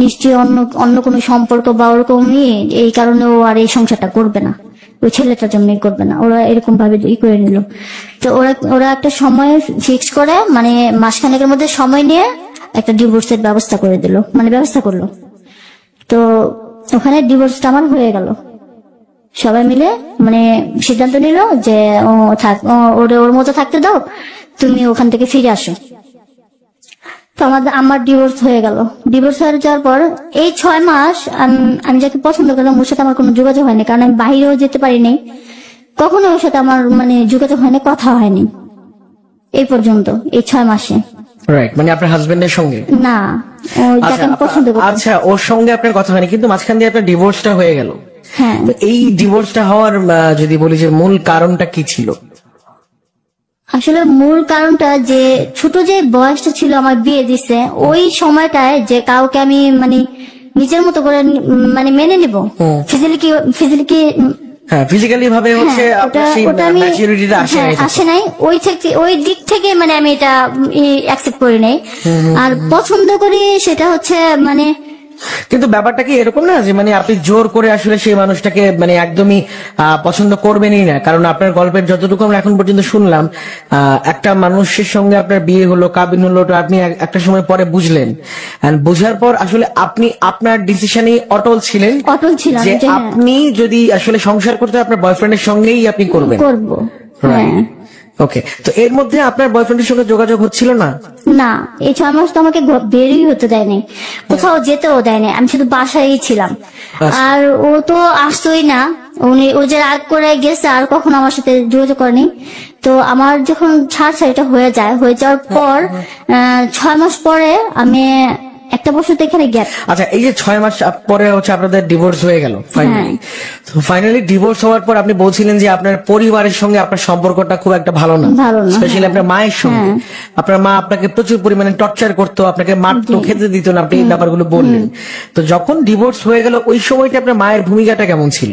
নিশ্চয়ই অন্য কোনো সম্পর্ক বা ওরকম নিয়ে, এই কারণে ও আর এই সংসারটা করবে না, ওই ছেলেটার জন্যই করবে না। ওরা এরকম ভাবে করে নিল। তো ওরা একটা সময় ফিক্স করে, মানে মাসখানেকের মধ্যে সময় নিয়ে একটা ডিভোর্সের ব্যবস্থা করে দিল, মানে ব্যবস্থা করলো। তো ওখানে ডিভোর্সটা আমার হয়ে গেল। সবাই মিলে মানে সিদ্ধান্ত নিল যে ও থাক, ওর মতো থাকতে দাও, তুমি ওখান থেকে ফিরে আসো। তো আমার ডিভোর্স হয়ে গেল। ডিভোর্স হয়ে যাওয়ার পর এই 6 মাস আমি যাকে পছন্দ করলাম ওর সাথে আমার কোনো যোগাযোগ হয়নি, কারণ আমি বাহিরেও যেতে পারিনি, কখনো ওর সাথে আমার মানে যোগাযোগ হয়নি, কথা হয়নি এই পর্যন্ত, এই 6 মাসে। রাইট, মানে আপনার হাজবেন্ডের সঙ্গে না, যাকে আমি পছন্দ করি। আচ্ছা, ওর সঙ্গে আপনার কথা হয়নি, কিন্তু মাঝখান দিয়ে আপনার ডিভোর্সটা হয়ে গেল। হ্যাঁ। তো এই ডিভোর্সটা হওয়ার যদি বলি যে মূল কারণটা কি ছিল? আসলে মূল কারণটা যে ছোট যে বয়সটা ছিল আমার বিয়ে দিছে, ওই সময়টায় যে কাউকে আমি মানে নিজের মতো করে মানে মেনে নিব, ফিজিক্যালি ভাবে হচ্ছে আপনার সেই ম্যাচুরিটিটা আসে নাই, ওই দিক থেকে মানে আমি এটা অ্যাকসেপ্ট করি নাই। আর পছন্দ করি সেটা হচ্ছে মানে, কিন্তু ব্যাপারটা কি এরকম না যে মানে আপনি জোর করে আসলে সেই মানুষটাকে মানে একদমই পছন্দ করবেনই না? কারণ আপনার গল্পের যতটুকু আমরা এখন পর্যন্ত শুনলাম, একটা মানুষের সঙ্গে আপনার বিয়ে হলো, কাবিন হলো, তো আপনি একটা সময় পরে বুঝলেন, বোঝার পর আসলে আপনি আপনার ডিসিশনে অটল ছিলেন যে আপনি যদি আসলে সংসার করতে আপনার বয়ফ্রেন্ডের সঙ্গেই আপনি করবেন। করবো। ওকে, তো এর মধ্যে আপনার বয়ফ্রেন্ডের সঙ্গে যোগাযোগ হচ্ছিল না? না, এই 6 মাস তো আমাকে বেরই হতে দেয়নি, কোথাও যেতেও দেয়নি, আমি শুধু বাসায় ছিলাম। আর ও তো আসতোই না, ও যে রাগ করে গেছে আর কখনো আমার সাথে যোগাযোগ করেনি। তো আমার যখন ছাড়টা হয়ে যাওয়ার পর 6 মাস পরে আমি একটা বছর তো এখানে গ্যাপ। আচ্ছা, এই যে 6 মাস পরে হচ্ছে আপনাদের ডিভোর্স হয়ে গেল ফাইনালি। তো ফাইনালি ডিভোর্স হওয়ার পর আপনি বলছিলেন যে আপনার পরিবারের সঙ্গে আপনার সম্পর্কটা খুব একটা ভালো না, স্পেশালি আপনার মায়ের সঙ্গে। আপনার মা আপনাকে প্রচুর পরিমাণে টর্চার করতো, আপনাকে মারতো, খেতে দিত না, আপনি এই ব্যাপারগুলো বললেন। তো যখন ডিভোর্স হয়ে গেল ওই সময়টা আপনার মায়ের ভূমিকাটা কেমন ছিল?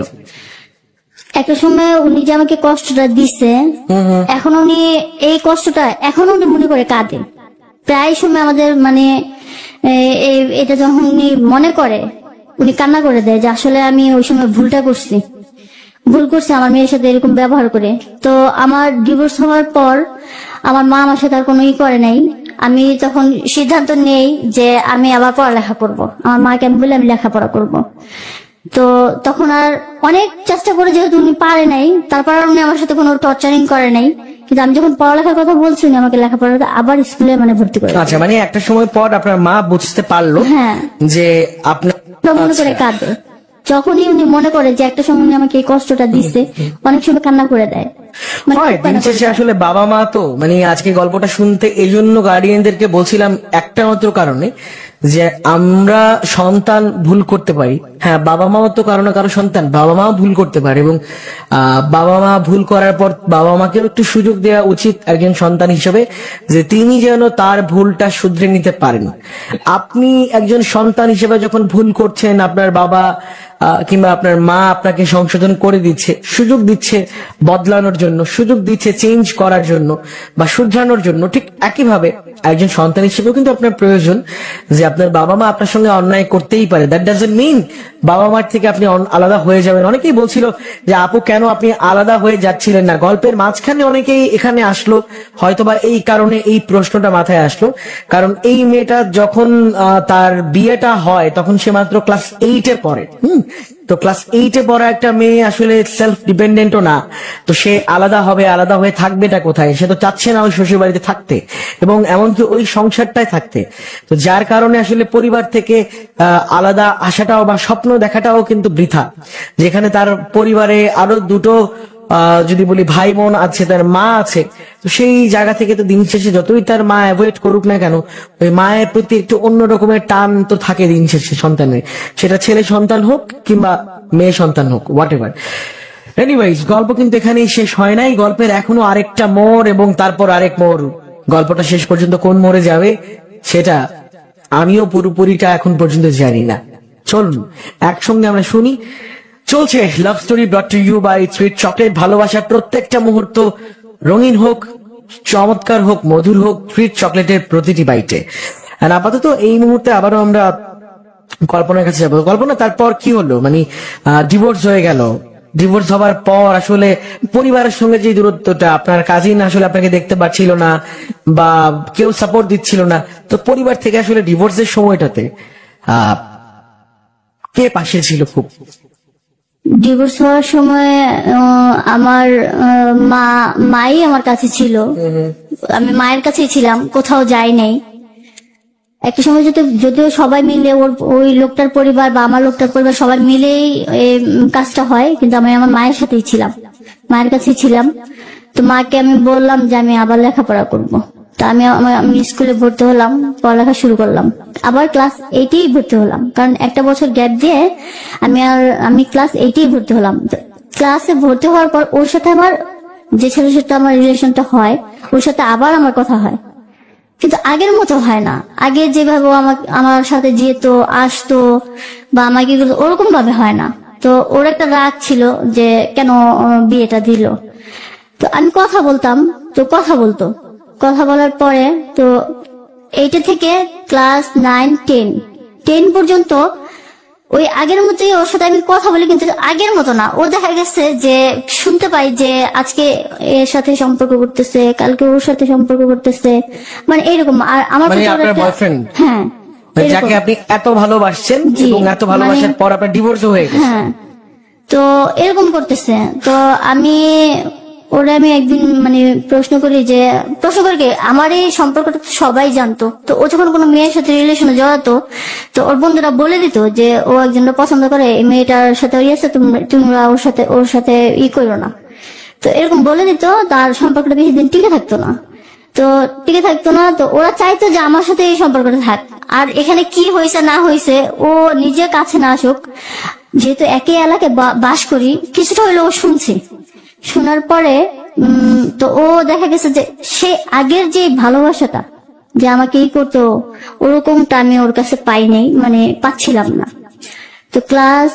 একটা সময় উনি যে আমাকে কষ্টটা দিছে, এখন উনি এই কষ্টটা এখনো উনি মনে করে কাঁদে প্রায় সময়। আমাদের মানে এটা যখন উনি মনে করে, উনি কান্না করে দেয় যে আসলে আমি ওই সময় ভুল করছি আমার মেয়ের সাথে এরকম ব্যবহার করে। তো আমার ডিভোর্স হওয়ার পর আমার মা আমার সাথে আর কোনো করে নাই। আমি তখন সিদ্ধান্ত নেই যে আমি আবার পড়ালেখা করব, আমার মাকে আমি বলে আমি লেখাপড়া করব। তো তখন আর অনেক চেষ্টা করে, যেহেতু উনি পারে নাই, তারপর উনি আমার সাথে কোনো টর্চারিং করে নাই। কিন্তু আমি যখন পড়ালেখার কথা বলছি উনি আমাকে লেখাপড়াতে আবার স্কুলে মানে ভর্তি করে। আচ্ছা, মানে একটা সময় পর আপনার মা বুঝতে পারলো যে আপনার মনে করে কাঁদে, যখনই উনি মনে করে যে একটা সময় উনি আমাকে এই কষ্টটা দিচ্ছে, অনেক সময় কান্না করে দেয়। দিন শেষে আসলে বাবা মা তো মানে আজকে গল্পটা শুনতে এই জন্য গার্ডিয়ানদেরকে বলছিলাম একটা মাত্র কারণে, যে আমরা সন্তান ভুল করতে পারি। হ্যাঁ, বাবা মাও তো কারো না কারো সন্তান, বাবা মাও ভুল করতে পারে, এবং বাবা মা ভুল করার পর বাবা মাকেও একটু সুযোগ দেওয়া উচিত একজন সন্তান হিসেবে, যে তিনি যেন তার ভুলটা শুধরে নিতে পারেন। আপনি একজন সন্তান হিসেবে যখন ভুল করছেন, আপনার বাবা কিংবা আপনার মা আপনাকে সংশোধন করে দিচ্ছে, সুযোগ দিচ্ছে বদলানোর জন্য, সুযোগ দিচ্ছে চেঞ্জ করার জন্য বা শুধরানোর জন্য, ঠিক একইভাবে একজন সন্তান হিসেবেও কিন্তু আপনার প্রয়োজন যে আপনার বাবা মা আপনার সঙ্গে অন্যায় করতেই পারে, দ্যাট ডাজন্ট মিন বাবা মার থেকে আপনি আলাদা হয়ে যাবেন। অনেকেই বলছিল যে আপু কেন আপনি আলাদা হয়ে যাচ্ছিলেন না, গল্পের মাঝখানে অনেকেই এখানে আসলো, হয়তোবা এই কারণে এই প্রশ্নটা মাথায় আসলো, কারণ এই মেয়েটা যখন তার বিয়েটা হয় তখন সে মাত্র ক্লাস 8-এ পড়ে। তো ক্লাস 8-এ পড়া একটা মেয়ে আসলে সেলফ ডিপেন্ডেন্টও না, তো সে আলাদা হবে, আলাদা হয়ে থাকবেটা কোথায়? সে তো চাচ্ছে না ওই শ্বশুর বাড়িতে থাকতে, এবং এমনকি ওই সংসারটাই থাকতে। তো যার কারণে আসলে পরিবার থেকে আলাদা আসাটাও বা স্বপ্ন দেখাটাও কিন্তু বৃথা, যেখানে তার পরিবারে আরো দুটো যদি বলি ভাই বোন আছে, তার মা আছে, তো সেই জায়গা থেকে তো দিন শেষে যতই তার মা অ্যাভয়েড করুক না কেন, ওই মায়ের প্রতি একটু অন্য রকমের টান তো থাকে দিন শেষে সন্তানের, সেটা ছেলে সন্তান হোক কিংবা মেয়ে সন্তান হোক, হোয়াট এভার। এনিওয়েজ, গল্প কিন্তু এখানেই শেষ হয় নাই, গল্পের এখনো আরেকটা মোড় এবং তারপর আরেক মোড়। গল্পটা শেষ পর্যন্ত কোন মোড়ে যাবে সেটা আমিও পুরোপুরিটা এখন পর্যন্ত জানি না। চলুন একসঙ্গে আমরা শুনি। চলছে love story brought to you by sweet chocolate. ভালোবাসার প্রত্যেকটা মুহূর্ত রঙিন হোক, চমৎকার হোক, মধুর হোক, সুইট চকলেটের প্রতিটি বাইটে। আর আপাতত এই মুহূর্তে আবারও আমরা কল্পনার কাছে যাবো। কল্পনা, তারপর কি হলো? মানে ডিভোর্স হয়ে গেল, ডিভোর্স হবার পর আসলে পরিবারের সঙ্গে যে দূরত্বটা, আপনার কাজিন আসলে আপনাকে দেখতে পাচ্ছিল না বা কেউ সাপোর্ট দিচ্ছিল না, তো পরিবার থেকে আসলে ডিভোর্সের সময়টাতে কে পাশে ছিল? খুব ডিভোর্স হওয়ার সময় আমার মাই আমার কাছে ছিল, আমি মায়ের কাছেই ছিলাম, কোথাও যাই নাই। একটা সময় যদিও সবাই মিলে ওই লোকটার পরিবার বা আমার লোকটার পরিবার সবাই মিলেই কাজটা হয়, কিন্তু আমি আমার মায়ের সাথেই ছিলাম, মায়ের কাছেই ছিলাম। তো মাকে আমি বললাম যে আমি আবার লেখাপড়া করব। তা আমি স্কুলে ভর্তি হলাম, পড়ালেখা শুরু করলাম, আবার ক্লাস 8-এই ভর্তি হলাম, কারণ একটা বছর গ্যাপ দিয়ে আমি ক্লাস 8-এই ভর্তি হলাম। ক্লাসে ভর্তি হওয়ার পর ওর সাথে আমার, যে ছেলের সাথে আমার রিলেশনটা হয়, ওর সাথে আবার আমার কথা হয়, কিন্তু আগের মতো হয় না। আগে যেভাবে আমার সাথে যেত, আসতো বা আমাকে ওরকম ভাবে হয় না। তো ওর একটা রাগ ছিল যে কেন বিয়েটা দিল। তো আমি কথা বলতাম, তো কথা বলার পরে তো 8 থেকে ক্লাস 9, 10 পর্যন্ত ওই আগের মতোই ওর সাথে আমি কথা বলি, কিন্তু আগের মতো না। ও দেখা গেছে যে শুনতে পাই যে আজকে এর সাথে সম্পর্ক করতেছে, কালকে ওর সাথে সম্পর্ক করতেছে, মানে এরকম। আর আমার বয়ফ্রেন্ড, হ্যাঁ, যাকে আপনি এত ভালোবাসছেন এবং এত ভালোবাসার পর আপনার ডিভোর্স হয়ে গেছে, হ্যাঁ, তো এরকম করতেছে। তো আমি একদিন মানে প্রশ্ন করি কি, আমার এই সম্পর্কটা তো সবাই জানতো। তো ও যখন কোনো মেয়ের সাথে রিলেশনে জড়াতো, তো ওর বন্ধুরা বলে দিত যে ও একজনটা পছন্দ করে, এই মেয়েটার সাথে আছে, তোমরা ওর সাথে করো না। তো এরকম বলে দিত, তার সম্পর্কটা বেশি দিন টিকে থাকতো না। তো ওরা চাইতো যে আমার সাথে এই সম্পর্কটা থাক। আর এখানে কি হয়েছে না হয়েছে ও নিজে কাছে না আসুক, যেহেতু একই এলাকায় বাস করি, কিছুটা হইলো ও শুনছে। শোনার পরে তো ও দেখা গেছে যে সে আগের যে ভালোবাসাটা যে আমাকে করতো, ওরকমটা আমি ওর কাছে পাই নাই, মানে পাচ্ছিলাম না। তো ক্লাস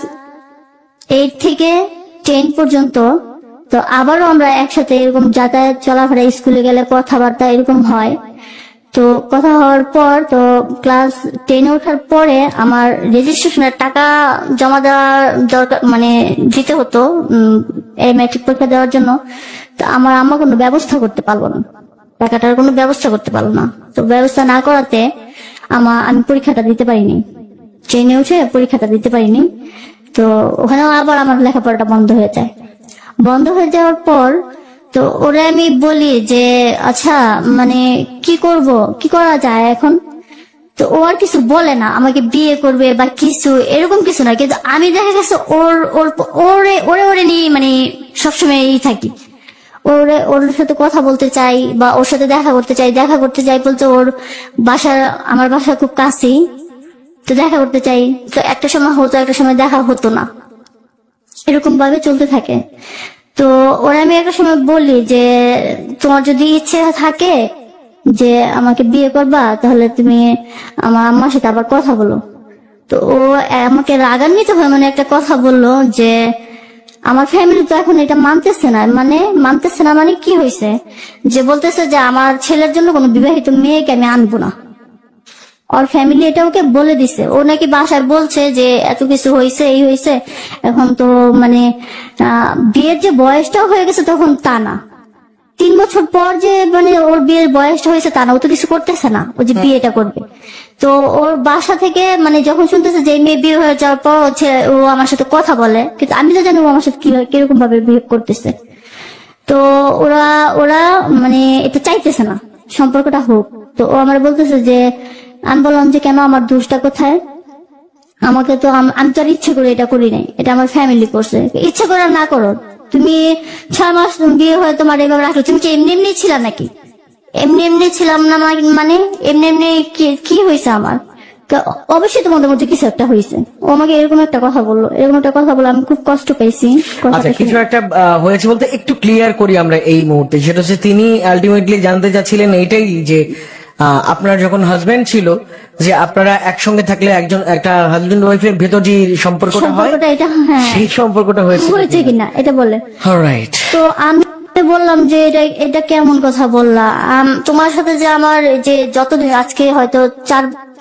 8 থেকে 10 পর্যন্ত তো আবারও আমরা একসাথে এরকম যাতায়াত চলাফেরা, স্কুলে গেলে কথাবার্তা এরকম হয়। তো কথা হওয়ার পর তো ক্লাস 10-এ ওঠার পরে আমার রেজিস্ট্রেশনের টাকা জমা দেওয়ার দরকার, মানে দিতে হতো এই ম্যাট্রিক পরীক্ষা দেওয়ার জন্য। তো আমার আম্মা কোনো ব্যবস্থা করতে পারলো না, টাকাটার কোনো ব্যবস্থা করতে পারলো না। তো ব্যবস্থা না করাতে আমি পরীক্ষাটা দিতে পারিনি, ট্রেনে উঠে পরীক্ষাটা দিতে পারিনি। তো ওখানেও আবার আমার লেখাপড়াটা বন্ধ হয়ে যায়। বন্ধ হয়ে যাওয়ার পর তো ওরা আমি বলি যে আচ্ছা মানে কি করা যায় এখন। তো ও আর কিছু বলে না, আমাকে বিয়ে করবে বা কিছু এরকম কিছু না। কিন্তু আমি দেখা গেছে ওরে নিয়ে মানে সবসময় থাকি। ওর সাথে কথা বলতে চাই বা ওর সাথে দেখা করতে চাই বলতে ওর আমার বাসা খুব কাছেই, তো দেখা করতে চাই। তো একটা সময় হতো, একটা সময় দেখা হতো না, এরকম ভাবে চলতে থাকে। তো ওরা আমি একটা সময় বলি যে তোমার যদি ইচ্ছে থাকে যে আমাকে বিয়ে করবা, তাহলে তুমি আমার আম্মার সাথে আবার কথা বলো। তো ও আমাকে রাগান্বিত হয়ে মানে একটা কথা বললো যে আমার ফ্যামিলি তো এখন এটা মানতেছে না, মানে কি হয়েছে, যে বলতেছে যে আমার ছেলের জন্য কোনো বিবাহিত মেয়েকে আমি আনবো না। ওর ফ্যামিলি এটা ওকে বলে দিছে, ও নাকি বাসায় বলছে যে এত কিছু হয়েছে, এই হয়েছে। এখন তো মানে বিয়ের যে বয়সটা হয়ে গেছে তখন তা না, 3 বছর পর যে মানে ওর বিয়ের বয়সটা হয়েছে তা না, ও তো কিছু করতেছে না, ও যে বিয়েটা করবে। তো ওর বাসা থেকে মানে যখন শুনতেছে যে মেয়ে বিয়ে হয়ে যাওয়ার পর হচ্ছে ও আমার সাথে কথা বলে, কিন্তু আমি তো জানি ও আমার সাথে কিরকম ভাবে বিহেভ করতেছে। তো ওরা ওরা মানে এটা চাইতেছে না সম্পর্কটা হোক। তো ও আমার বলতেছে যে, আমি বললাম যে কেন, আমার দোষটা কোথায়? আমাকে তো আমি তো আর ইচ্ছে করে এটা করি নাই, এটা আমার ফ্যামিলি করছে। ইচ্ছে করে না করো, তুমি 6 মাস বিয়ে হয়ে তোমার এভাবে রাখলো, তুমি কি এমনি এমনি ছিল নাকি? এমনি ছিলাম না, মানে এমনি কি হয়েছে আমার? তো অবশ্যই তোমাদের মধ্যে কিছু একটা হয়েছে। ও আমাকে এরকম একটা কথা বললো, আমি খুব কষ্ট পেয়েছি। আচ্ছা, কিছু একটা হয়েছে বলতে একটু ক্লিয়ার করি আমরা এই মুহূর্তে, সেটা হচ্ছে তিনি আলটিমেটলি জানতে চাচ্ছিলেন এইটাই যে আপনার যখন হাজবেন্ড ছিল, যে আপনারা একসঙ্গে থাকলে একটা হাজবেন্ড ওয়াইফের ভেতর যে সম্পর্কটা হয়, সেই সম্পর্কটা হয়েছে কিনা এটা বলে। অলরাইট। তো আমি বললাম যে এটা কেমন কথা বললা, তোমার সাথে যে আমার যে যতদিন, আজকে হয়তো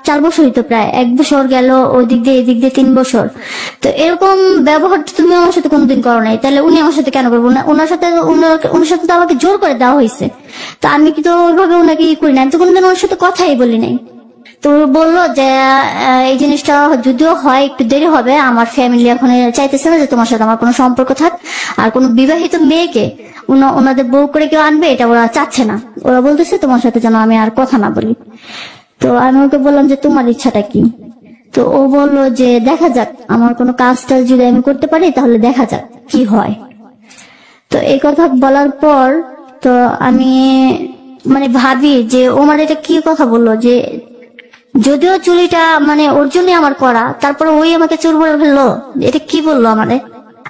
4 বছরই তো, প্রায় 1 বছর গেল, ওই দিক দিয়ে এদিক দিয়ে 3 বছর। তো এরকম ব্যবহার তুমি আমার সাথে কোনোদিন করো নাই, তাহলে উনি আমার সাথে কেন করবো না? ওনার সাথে তো আমাকে জোর করে দেওয়া হয়েছে, তো আমি কি তো ওইভাবে ওনাকে করি না, আমি তো কোনোদিন ওনার সাথে কথাই বলি নাই। তো বললো যে এই জিনিসটা যদিও হয় একটু দেরি হবে, আমার ফ্যামিলি এখন চাইতেছে না যে তোমার সাথে আমার কোনো সম্পর্ক থাক, আর কোনো বিবাহিত মেয়েকে ওনাদের বউ করে কেউ আনবে এটা ওরা চাচ্ছে না। ওরা বলতেছে তোমার সাথে যেন আমি আর কথা না বলি। তো আমি ওকে বললাম যে তোমার ইচ্ছাটা কি? তো ও বললো যে দেখা যাক, আমার কোনো কাজটা যদি আমি করতে পারি তাহলে দেখা যাক কি হয়। তো এই কথা বলার পর তো আমি মানে ভাবি যে ও মানে এটা কি কথা বললো, যে যদিও চুরিটা মানে ওর জন্যই আমার করা, তারপর ওই আমাকে চোর বলে ফেললো, এটা কি বললো আমারে?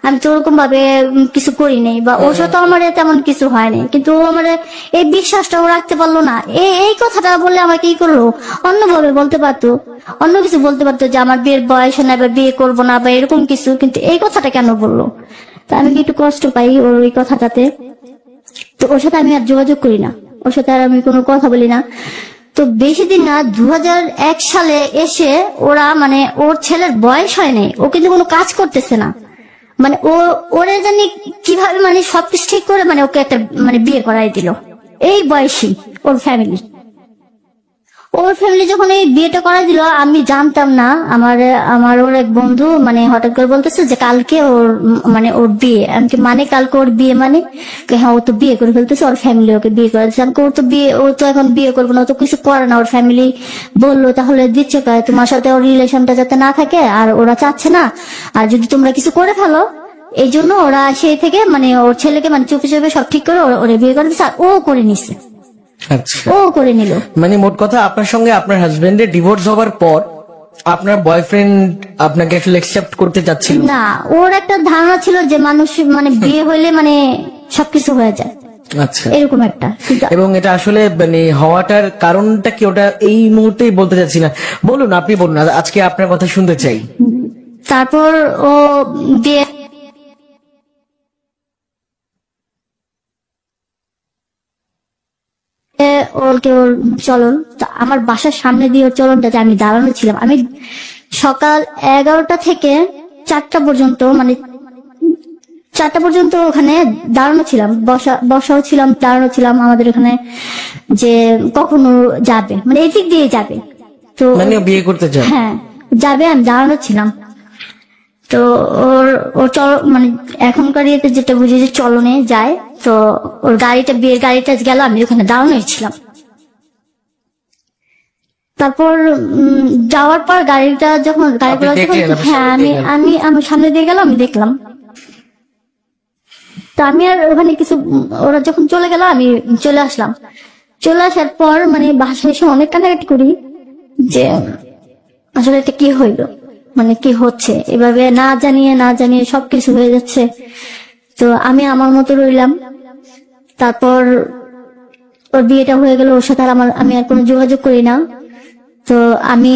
আমি তো ওরকম ভাবে কিছু করি নাই, বা ওর সাথে আমার তেমন কিছু হয়নি, কিন্তু ও আমার এই বিশ্বাসটা ও রাখতে পারলো না। এই কথাটা বললে আমাকে কি করলো, অন্যভাবে বলতে পারতো, অন্য কিছু বলতে পারতো যে আমার বিয়ের বয়স না, বা বিয়ে করবো না, বা এরকম কিছু, কিন্তু এই কথাটা কেন বললো? তা আমি একটু কষ্ট পাই ওর ওই কথাটাতে। তো ওর সাথে আমি আর যোগাযোগ করি না, ওর সাথে আর আমি কোনো কথা বলি না। তো বেশি দিন না, 2001 সালে এসে ওরা মানে ওর ছেলের বয়স হয় নাই, ও কিন্তু কোনো কাজ করতেছে না, মানে ওরে জানি কিভাবে মানে সবকিছু ঠিক করে মানে ওকে একটা মানে বিয়ে করাই দিল এই বয়সী। ওর ফ্যামিলি যখন এই বিয়েটা করাই দিল, আমি জানতাম না। আমার ওর এক বন্ধু মানে হঠাৎ করে বলতেছে যে কালকে ওর বিয়ে। আমি মানে কালকে ওর বিয়ে? মানে হ্যাঁ, ও তো বিয়ে করে ফেলতেছে, ওর ফ্যামিলি ওকে বিয়ে করে দিচ্ছে। ও তো এখন বিয়ে করবো না, ও তো কিছু করে না। ওর ফ্যামিলি বললো তাহলে দিচ্ছে তোমার সাথে ওর রিলেশনটা যাতে না থাকে, আর ওরা চাচ্ছে না, আর যদি তোমরা কিছু করে ফেলো, এই জন্য ওরা সেই থেকে মানে ওর ছেলেকে মানে চুপে চুপে সব ঠিক করে ওরে বিয়ে করে দিচ্ছে, আর ও করে নিচ্ছে। আচ্ছা, ও করে নিল। মানে মোট কথা আপনার সঙ্গে আপনার হাজবেন্ডের ডিভোর্স হওয়ার পর আপনার বয়ফ্রেন্ড আপনাকে আসলে অ্যাকসেপ্ট করতে চাচ্ছিল না। ওর একটা ধারণা ছিল যে মানুষ মানে বিয়ে হইলে মানে সবকিছু হয়ে যায়, আচ্ছা এরকম একটা। এবং এটা আসলে মানে হওয়াটার কারণটা কি, ওটা এই মুহূর্তেই বলতে চাচ্ছি না, বলুন, আপনি বলুন, আজকে আপনার কথা শুনতে চাই। তারপর ও বিয়ে ওর চলন, আমার বাসার সামনে দিয়ে ওর চলনটাতে আমি দাঁড়ানো ছিলাম। আমি সকাল 11টা থেকে 4টা পর্যন্ত মানে 4টা পর্যন্ত ওখানে দাঁড়ানো ছিলাম, বসাও ছিলাম, দাঁড়ানো ছিলাম আমাদের ওখানে, যে কখনো যাবে মানে এদিক দিয়ে যাবে, তো মানে বিয়ে করতে চায়, হ্যাঁ যাবে, আমি দাঁড়ানো ছিলাম। তো ওর মানে এখনকার ইয়েতে যেটা বুঝি যে চলনে যায়, তো ওর বিয়ের গাড়িটা গেল, আমি ওখানে দাঁড়ানোই ছিলাম। তারপর যাওয়ার পর গাড়িগুলো হ্যাঁ আমি সামনে দিয়ে গেলাম, আমি দেখলাম। তো আমি আর ওখানে কিছু, ওরা যখন চলে গেল আমি চলে আসলাম। চলে আসার পর মানে বাসায় এসে অনেক কান্নাকাটি করি যে আসলে এটা কি হইলো, মানে কি হচ্ছে, এভাবে না জানিয়ে সবকিছু হয়ে যাচ্ছে। তো আমি আমার মতো রইলাম। তারপর ওর বিয়েটা হয়ে গেল, ওর সাথে আর আমি আর কোনো যোগাযোগ করি না। তো আমি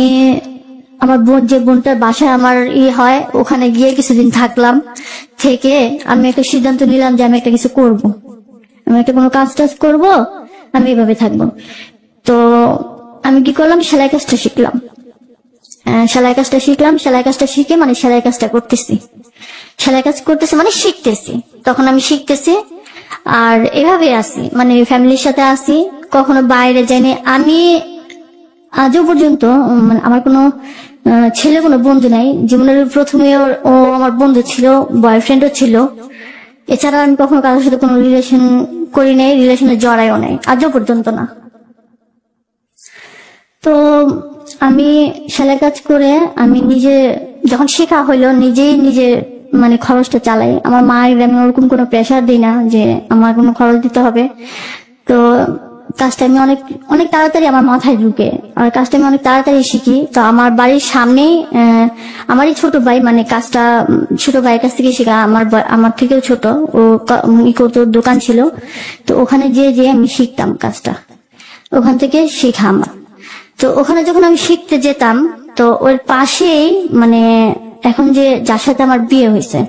আমার বোন, যে বোনটার বাসায় আমার হয়, ওখানে গিয়ে কিছুদিন থাকলাম। থেকে আমি একটা সিদ্ধান্ত নিলাম যে আমি একটা কিছু করব, আমি একটা কোনো কাজ টাজ করবো, আমি এভাবে থাকবো। তো আমি কি করলাম, সেলাই কাজটা শিখলাম। সেলাই কাজটা শিখে মানে সেলাই কাজটা করতেছি, সেলাই কাজ করতেছি মানে শিখতেছি। তখন আমি শিখতেছি আর এভাবে আসি, মানে ফ্যামিলির সাথে আসি, কখনো বাইরে যাইনি আমি আজও পর্যন্ত। মানে আমার কোনো ছেলে কোনো বন্ধু নাই জীবনের। প্রথমে ও আমার বন্ধু ছিল, বয়ফ্রেন্ডও ছিল। এছাড়া আমি কখনো কারোর সাথে কোনো রিলেশন করি নাই, রিলেশনে জড়াইও নাই আজও পর্যন্ত না। তো আমি সেলাই কাজ করে আমি নিজে যখন শেখা হইলো, নিজে মানে খরচটা চালাই। আমার মায়ের আমি ওরকম কোনো প্রেশার দিই না যে আমার কোনো খরচ দিতে হবে। তো কাজটা আমি অনেক অনেক তাড়াতাড়ি আমার মাথায় ঢুকে, আর কাজটা আমি অনেক তাড়াতাড়ি শিখি। তো আমার বাড়ির সামনেই আমারই ছোট ভাই, মানে কাজটা ছোট ভাইয়ের কাছ থেকে শেখা। আমার থেকেও ছোট, ও কত দোকান ছিল, তো ওখানে যেয়ে আমি শিখতাম কাজটা, ওখান থেকে শেখা আমার। তো ওখানে যখন আমি শিখতে যেতাম, তো ওর পাশেই মানে এখন যে যার সাথে আমার বিয়ে হয়েছে,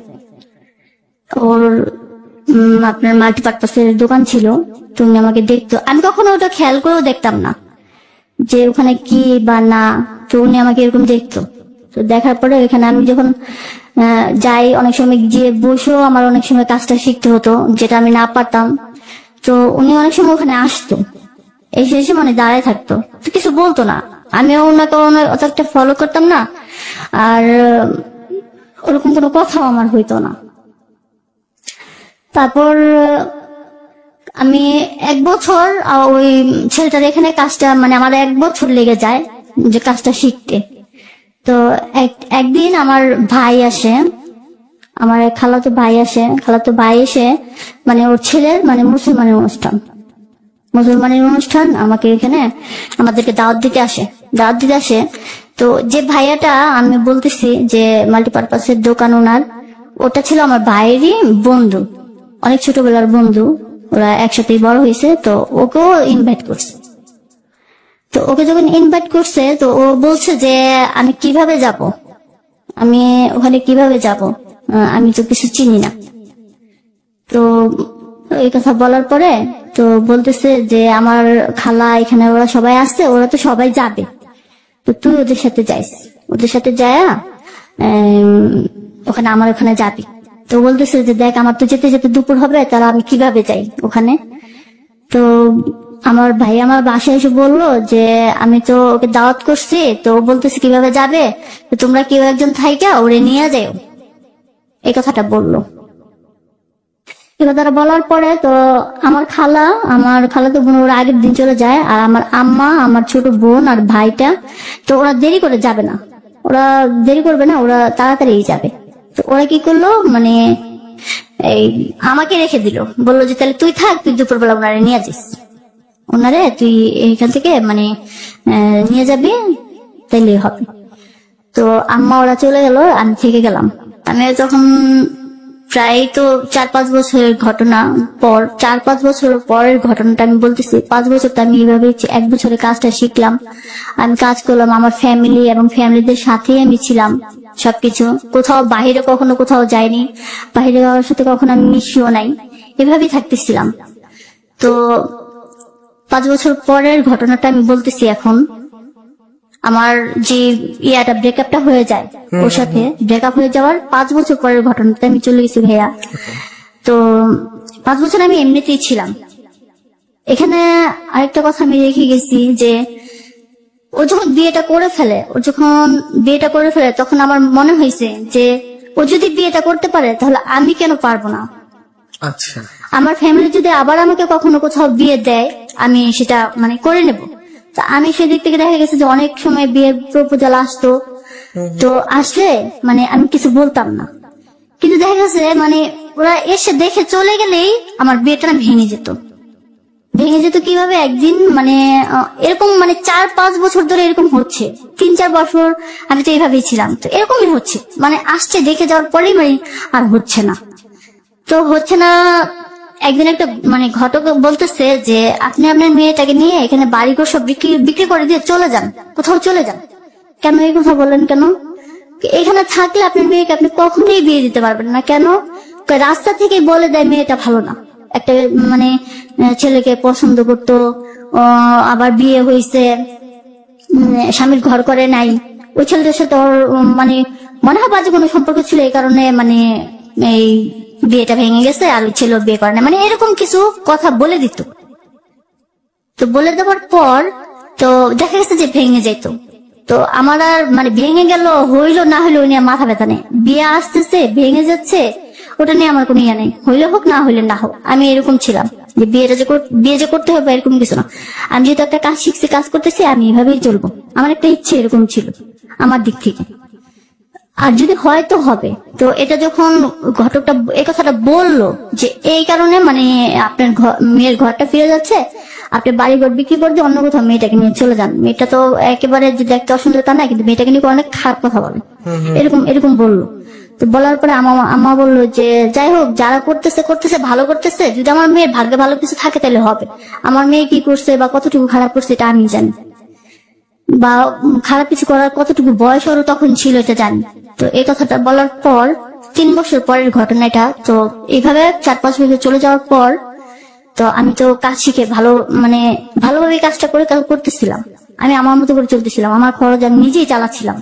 ওর আপনার মাল্টিপারপাসের দোকান ছিল। তুমি আমাকে দেখতো, আমি কখনো ওটা খেয়াল করেও দেখতাম না যে ওখানে কি বা না। তো উনি আমাকে এরকম দেখতো। তো দেখার পরে এখানে আমি যখন যাই, অনেক সময় গিয়ে বসেও আমার অনেক সময় কাজটা শিখতে হতো, যেটা আমি না পারতাম। তো উনি অনেক সময় ওখানে আসতো, এসে মানে দাঁড়ায় থাকতো, তো কিছু বলতো না। আমিও ওনাকে অত একটা ফলো করতাম না, আর ওরকম কোনো কথাও আমার হইতো না। তারপর আমি 1 বছর ওই ছেলেটার এখানে কাজটা, মানে আমার 1 বছর লেগে যায় যে কাজটা শিখতে। তো একদিন আমার ভাই আসে, আমার খালাতো ভাই এসে মানে ওর ছেলের মানে মুসলমানের অনুষ্ঠান আমাকে এখানে আমাদেরকে দাওয়াত দিতে আসে। তো যে ভাইয়াটা আমি বলতেছি যে মাল্টিপারপাসের দোকান ওনার, ওটা ছিল আমার ভাইয়েরই বন্ধু, অনেক ছোটবেলার বন্ধু, ওরা একসাথেই বড় হয়েছে। তো ওকেও ইনভাইট করছে। তো ওকে যখন ইনভাইট করছে, তো ও বলছে যে আমি কিভাবে যাব, আমি ওখানে কিভাবে যাব, আমি তো কিছু চিনি না। তো এই কথা বলার পরে তো বলতেছে যে আমার খালা এখানে, ওরা সবাই আসছে, ওরা তো সবাই যাবে, তো তুই ওদের সাথে যায়া ওখানে আমার ওখানে যাবি। তো বলতেছে যে দেখ, আমার তো যেতে যেতে দুপুর হবে, তাহলে আমি কিভাবে যাই ওখানে। তো আমার ভাই আমার বাসায় এসে বললো যে আমি তো ওকে দাওয়াত করছি, তো ও বলতেছে কিভাবে যাবে, তো তোমরা কেউ একজন থাইকা ওরে নিয়ে যাও, এই কথাটা বললো। এই কথাটা বলার পরে তো আমার খালা তো বোন ওরা আগের দিন চলে যায়, আর আমার আম্মা, আমার ছোট বোন আর ভাইটা, তো ওরা দেরি করে যাবে না, ওরা দেরি করবে না, ওরা তাড়াতাড়ি যাবে। তো ওরা কি করলো, মানে এই আমাকে রেখে দিল, বললো যে তাহলে তুই থাক, তুই দুপুরবেলা ওনারে নিয়ে যাস, ওনারে তুই এখান থেকে মানে নিয়ে যাবি, তাইলে হবে। তো আম্মা ওরা চলে গেল, আমি থেকে গেলাম। আমি তখন প্রায় তো 4-5 বছরের ঘটনা পর, 4-5 বছর পরের ঘটনাটা আমি বলতেছি। 5 বছর তো আমি এইভাবে 1 বছরের কাজটা শিখলাম, আমি কাজ করলাম, আমার ফ্যামিলি এবং ফ্যামিলিদের সাথেই আমি ছিলাম সবকিছু। কোথাও বাহিরে কখনো কোথাও যাইনি, বাহিরে কারোর সাথে কখনো আমি মিশিও নাই, এভাবেই থাকতেছিলাম। তো 5 বছর পরের ঘটনাটা আমি বলতেছি এখন। আমার যে ব্রেকআপটা হয়ে যায়, ওর সাথে ব্রেকআপ হয়ে যাওয়ার 5 বছর পরের ঘটনাটা আমি চলে গেছি ভাইয়া। তো 5 বছর আমি এমনিতেই ছিলাম। এখানে আরেকটা কথা আমি রেখে গেছি যে ও যখন বিয়েটা করে ফেলে, তখন আমার মনে হয়েছে যে ও যদি বিয়েটা করতে পারে, তাহলে আমি কেন পারবো না। আচ্ছা, আমার ফ্যামিলি যদি আবার আমাকে কখনো কোথাও বিয়ে দেয়, আমি সেটা মানে করে নেব। তো আমি সেদিক থেকে দেখা গেছে যে অনেক সময় বিয়ের প্রপোজাল আসতো, তো আসলে মানে আমি কিছু বলতাম না, কিন্তু দেখা গেছে মানে ওরা এসে দেখে চলে গেলেই আমার বিয়েটা ভেঙে যেত। কিভাবে একদিন মানে এরকম মানে 4-5 বছর ধরে এরকম হচ্ছে, 3-4 বছর আমি তো এইভাবেই ছিলাম। তো এরকমই হচ্ছে, মানে আসছে দেখে যাওয়ার পরেই মানে আর হচ্ছে না। একদিন একটা মানে ঘটক বলতেছে যে আপনি আপনার মেয়েটাকে নিয়ে এখানে বাড়িঘর সব বিক্রি করে দিয়ে চলে যান, কোথাও চলে যান। কেন এই কথা বলেন কেন? এখানে থাকলে আপনার মেয়েকে আপনি কখনোই বিয়ে দিতে পারবেন না। কেন? রাস্তা থেকে বলে দেয় মেয়েটা ভালো না, একটা মানে ছেলেকে পছন্দ করতো, আবার বিয়ে হয়েছে, স্বামীর ঘর করে নাই, ওই ছেলেটার সাথে ওর মানে মনে হয় বাজে কোনো সম্পর্ক ছিল, এই কারণে মানে এই বিয়েটা ভেঙে গেছে, আর ওই ছেলে বিয়ে করে না, মানে এরকম কিছু কথা বলে দিত। তো বলে দেওয়ার পর তো দেখা গেছে যে ভেঙে যেত। তো আমার আর মানে ভেঙে গেল হইলো না হইলো ওই নিয়ে মাথা ব্যথা নেই, বিয়ে আসতেছে ভেঙে যাচ্ছে ওটা নিয়ে আমার কোনো ইয়ে নেই, হইলে হোক না হইলে না হোক। আমি এরকম ছিলাম যে বিয়ে যে করতে হবে এরকম কিছু না, আমি যেহেতু একটা কাজ শিখছি, কাজ করতেছি, আমি এভাবেই চলবো। আমার একটা ইচ্ছে এরকম ছিল আমার দিক থেকে, আর যদি হয় তো হবে। তো এটা যখন ঘটকটা এই কথাটা বললো যে এই কারণে মানে আপনার মেয়ের ঘরটা ফিরে যাচ্ছে, আপনি বাড়ি ঘর বিক্রি করে দিয়ে অন্য কোথাও মেয়েটাকে নিয়ে চলে যান। মেয়েটা তো একেবারে যে দেখতে অসুন্দর তা না, কিন্তু মেয়েটাকে নিয়ে অনেক খারাপ কথা বলে, এরকম বললো। তো বলার পরে আমা বললো যে যাই হোক, যারা করতেছে ভালো করতেছে, যদি আমার মেয়ের ভাগ্যে ভালো কিছু থাকে তাহলে হবে। আমার মেয়ে কি করছে বা কতটুকু খারাপ করছে এটা আমি জানি, বা খারাপ কিছু করার কতটুকু বয়স ওর তখন ছিল এটা জানি। তো এই কথাটা বলার পর 3 বছর পরের ঘটনা এটা। তো এইভাবে 4-5 বছর চলে যাওয়ার পর তো আমি তো কাজ শিখে মানে ভালোভাবে কাজটা করে করতেছিলাম, আমি আমার মতো করে চলতেছিলাম, আমার খরচ আমি নিজেই চালাচ্ছিলাম।